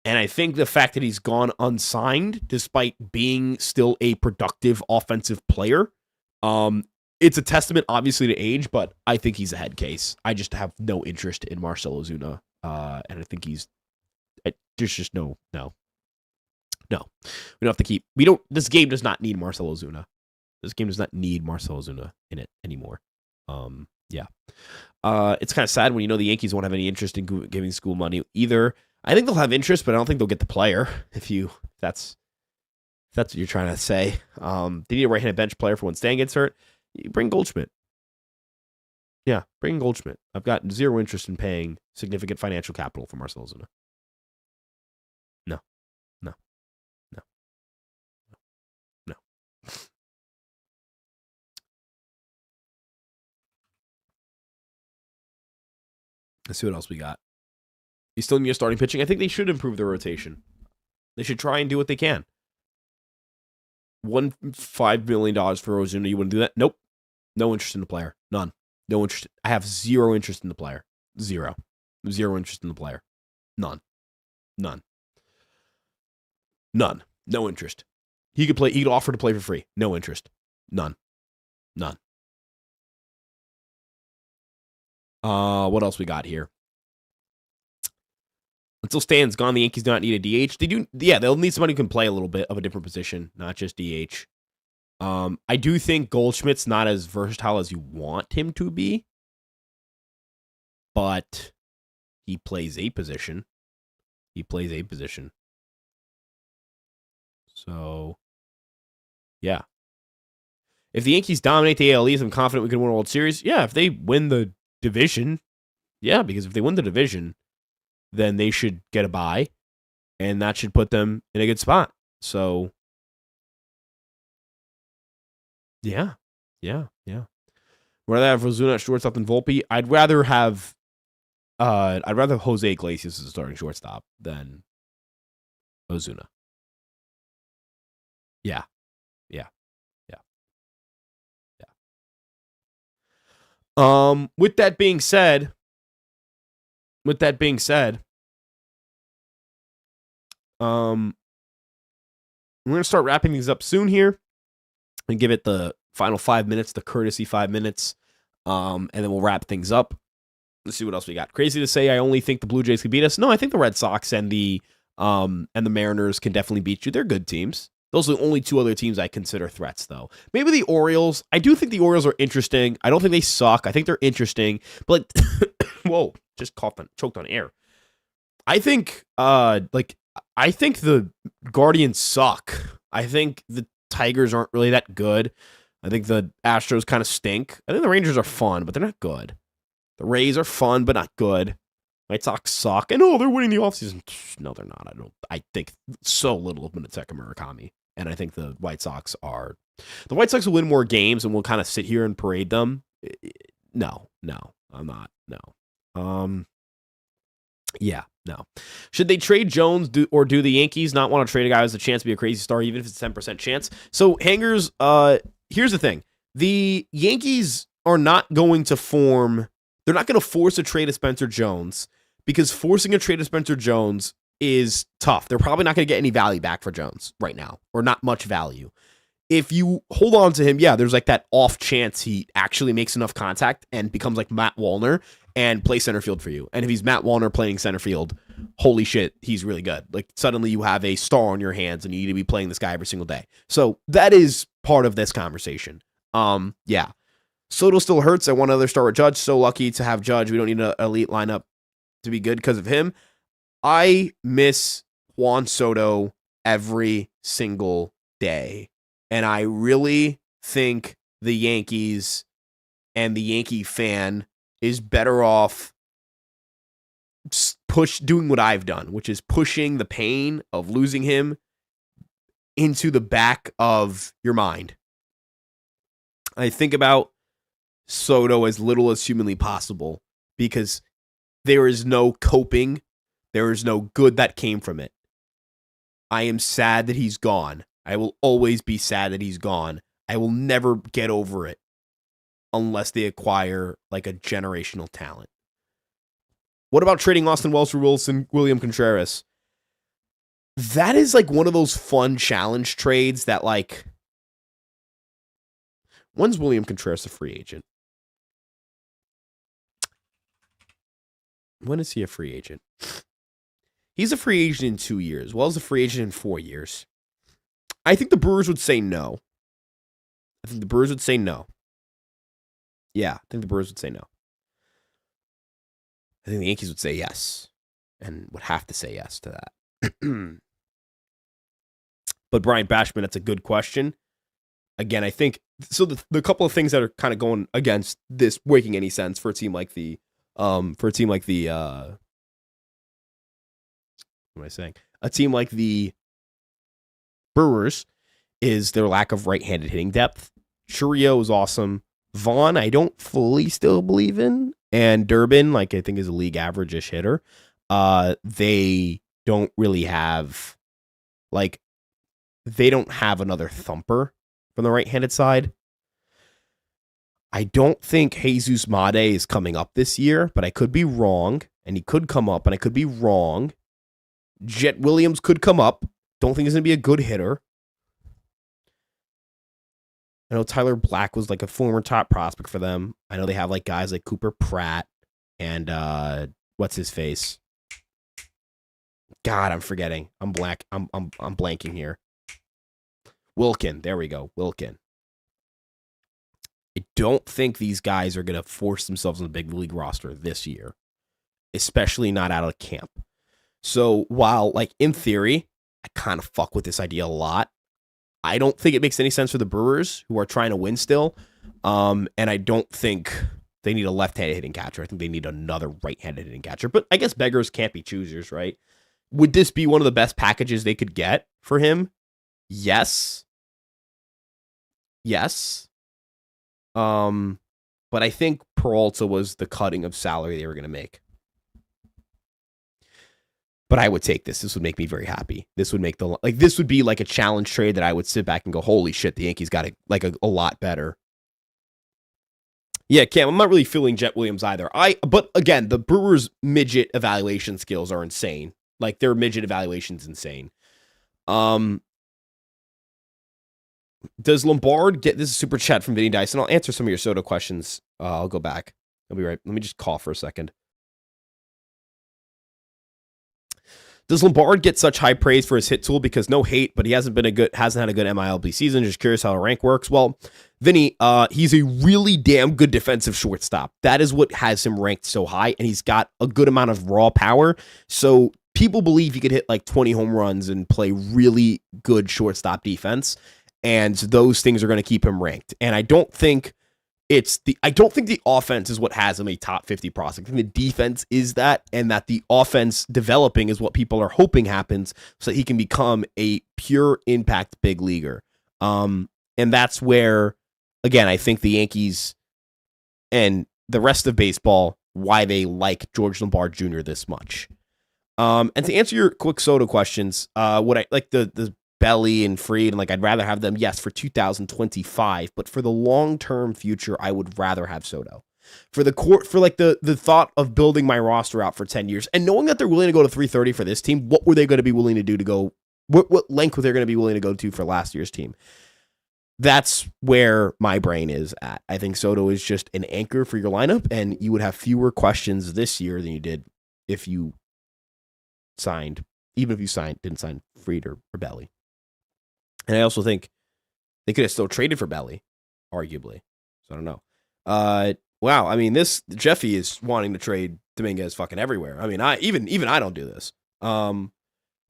And I think the fact that he's gone unsigned, despite being still a productive offensive player, it's a testament, obviously, to age, but I think he's a head case. I just have no interest in Marcell Ozuna, and I think there's just no. We don't have to keep. This game does not need Marcell Ozuna. This game does not need Marcell Ozuna in it anymore. Yeah. It's kind of sad when the Yankees won't have any interest in giving school money either. I think they'll have interest, but I don't think they'll get the player. If that's what you're trying to say. They need a right-handed bench player for when Stan gets hurt. You bring Goldschmidt. Yeah, bring Goldschmidt. I've got zero interest in paying significant financial capital for Marcell Ozuna. No. Let's see what else we got. You still need a starting pitching? I think they should improve their rotation. They should try and do what they can. $5 million for Ozuna, you wouldn't do that? Nope. No interest in the player. None. No interest. I have zero interest in the player. Zero interest in the player. None. No interest. He could play. He'd offer to play for free. No interest. None. What else we got here? Until Stan's gone, the Yankees do not need a DH. They do, yeah, they'll need somebody who can play a little bit of a different position, not just DH. I do think Goldschmidt's not as versatile as you want him to be, but he plays a position. So, yeah. If the Yankees dominate the AL East, I'm confident we can win a World Series. Yeah, if they win the division, yeah, because if they win the division, then they should get a bye, and that should put them in a good spot. So, yeah. Rather have Ozuna at shortstop than Volpe. I'd rather have Jose Iglesias as a starting shortstop than Ozuna. Yeah. With that being said, we're going to start wrapping things up soon here and give it the final 5 minutes, the courtesy 5 minutes, and then we'll wrap things up. Let's see what else we got. Crazy to say I only think the Blue Jays could beat us. No, I think the Red Sox and the Mariners can definitely beat you. They're good teams. Those are the only 2 other teams I consider threats, though. Maybe the Orioles. I do think the Orioles are interesting. I don't think they suck. I think they're interesting. But, whoa, just choked on air. I think, I think the Guardians suck. I think the Tigers aren't really that good. I think the Astros kind of stink. I think the Rangers are fun, but they're not good. The Rays are fun, but not good. White Sox suck. And, they're winning the offseason. No, they're not. I think so little of Minateka Murakami. And I think the White Sox will win more games, and we'll kind of sit here and parade them. No, I'm not. No. Yeah, no. Should they trade Jones or do the Yankees not want to trade a guy who has a chance to be a crazy star, even if it's a 10% chance? So, Hangers, here's the thing. The Yankees are not going to they're not going to force a trade of Spencer Jones, because forcing a trade of Spencer Jones is tough. They're probably not going to get any value back for Jones right now, or not much value. If you hold on to him, yeah, there's like that off chance he actually makes enough contact and becomes like Matt Wallner and play center field for you. And if he's Matt Wallner playing center field, holy shit, he's really good. Like, suddenly you have a star on your hands and you need to be playing this guy every single day. So that is part of this conversation. Yeah. Soto still hurts. I want another start with Judge. So lucky to have Judge. We don't need an elite lineup to be good because of him. I miss Juan Soto every single day. And I really think the Yankees and the Yankee fan is better off doing what I've done, which is pushing the pain of losing him into the back of your mind. I think about Soto as little as humanly possible, because there is no coping. There is no good that came from it. I am sad that he's gone. I will always be sad that he's gone. I will never get over it unless they acquire like a generational talent. What about trading Austin Wells for William Contreras? That is like one of those fun challenge trades that, like, when's William Contreras a free agent? When is he a free agent? He's a free agent in 2 years. Wells a free agent in 4 years. I think the Brewers would say no. Yeah, I think the Brewers would say no. I think the Yankees would say yes, and would have to say yes to that. But Brian Bashman, that's a good question. Again, I think so. The couple of things that are kind of going against this making any sense for a team like the, what am I saying? A team like the Brewers is their lack of right-handed hitting depth. Churio is awesome. Vaughn, I don't fully still believe in. And Durbin, like, I think is a league average-ish hitter. They don't really have, like, they don't have another thumper from the right-handed side. I don't think Jesus Made is coming up this year, but I could be wrong. And he could come up, and I could be wrong. Jet Williams could come up. Don't think he's going to be a good hitter. I know Tyler Black was like a former top prospect for them. I know they have like guys like Cooper Pratt and what's his face? God, I'm forgetting. I'm blanking here. Wilkin. There we go. Wilkin. I don't think these guys are going to force themselves on the big league roster this year, especially not out of camp. So while, like, in theory, I kind of fuck with this idea a lot, I don't think it makes any sense for the Brewers, who are trying to win still. And I don't think they need a left-handed hitting catcher. I think they need another right-handed hitting catcher. But I guess beggars can't be choosers, right? Would this be one of the best packages they could get for him? Yes. But I think Peralta was the cutting of salary they were going to make. But I would take this. This would make me very happy. This would make this would be like a challenge trade that I would sit back and go, holy shit, the Yankees got it like a lot better. Yeah, Cam, I'm not really feeling Jet Williams either. But again, the Brewers' midget evaluation skills are insane. Like, their midget evaluation's insane. Does Lombard get this? Is a super chat from Vinny Dyson. I'll answer some of your Soto questions. I'll go back. I'll be right. Let me just call for a second. Does Lombard get such high praise for his hit tool? Because no hate, but he hasn't had a good MILB season. Just curious how the rank works. Well, Vinny, he's a really damn good defensive shortstop. That is what has him ranked so high, and he's got a good amount of raw power. So people believe he could hit like 20 home runs and play really good shortstop defense, and those things are going to keep him ranked. And I don't think the offense is what has him a top 50 prospect. I think the defense is that, and that the offense developing is what people are hoping happens so that he can become a pure impact big leaguer. And that's where, again, I think the Yankees and the rest of baseball why they like George Lombard Jr. this much. And to answer your quick Soto questions, would I like the Belly and Fried, and like I'd rather have them, yes, for 2025, but for the long-term future, I would rather have Soto. For the court, for like the thought of building my roster out for 10 years and knowing that they're willing to go to 330 for this team, what were they going to be willing to do to go? What length were they going to be willing to go to for last year's team? That's where my brain is at. I think Soto is just an anchor for your lineup, and you would have fewer questions this year than you did if you signed, even if you didn't sign Fried or Belly. And I also think they could have still traded for Belly, arguably. So I don't know. Wow. I mean, Jeffy is wanting to trade Dominguez fucking everywhere. I mean, even I don't do this. And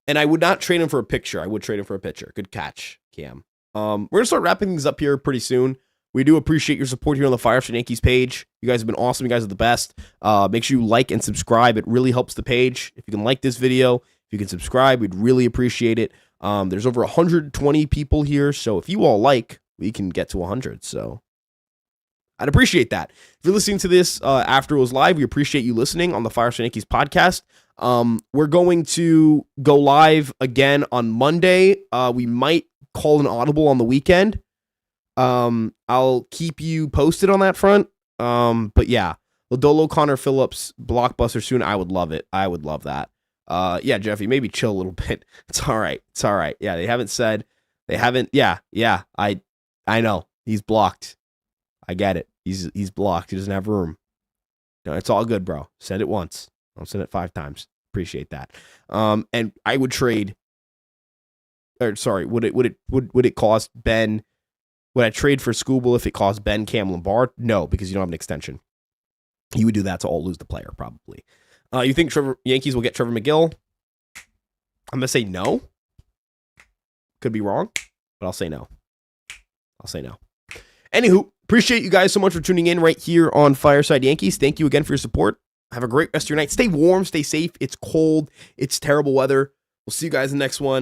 I would not trade him for a picture. I would trade him for a pitcher. Good catch, Cam. We're gonna start wrapping things up here pretty soon. We do appreciate your support here on the Fireside Yankees page. You guys have been awesome. You guys are the best. Make sure you like and subscribe. It really helps the page. If you can like this video, if you can subscribe, we'd really appreciate it. There's over 120 people here, so if you all like, we can get to 100. So I'd appreciate that. If you're listening to this after it was live, we appreciate you listening on the Fireside Yankees podcast. We're going to go live again on Monday. We might call an audible on the weekend. I'll keep you posted on that front. But yeah, Lodolo, Connor Phillips, blockbuster soon. I would love it. I would love that. Yeah, Jeffy, maybe chill a little bit. It's all right. It's all right. Yeah, they haven't. Yeah. I know he's blocked. I get it. He's blocked. He doesn't have room. No, it's all good, bro. Send it once. I'll send it 5 times. Appreciate that. And I would trade. Or sorry, would it cost Ben? Would I trade for Scooble if it cost Ben, Cam, Lombard? No, because you don't have an extension. You would do that to all lose the player, probably. You think Yankees will get Trevor McGill? I'm going to say no. Could be wrong, but I'll say no. Anywho, appreciate you guys so much for tuning in right here on Fireside Yankees. Thank you again for your support. Have a great rest of your night. Stay warm, stay safe. It's cold. It's terrible weather. We'll see you guys in the next one.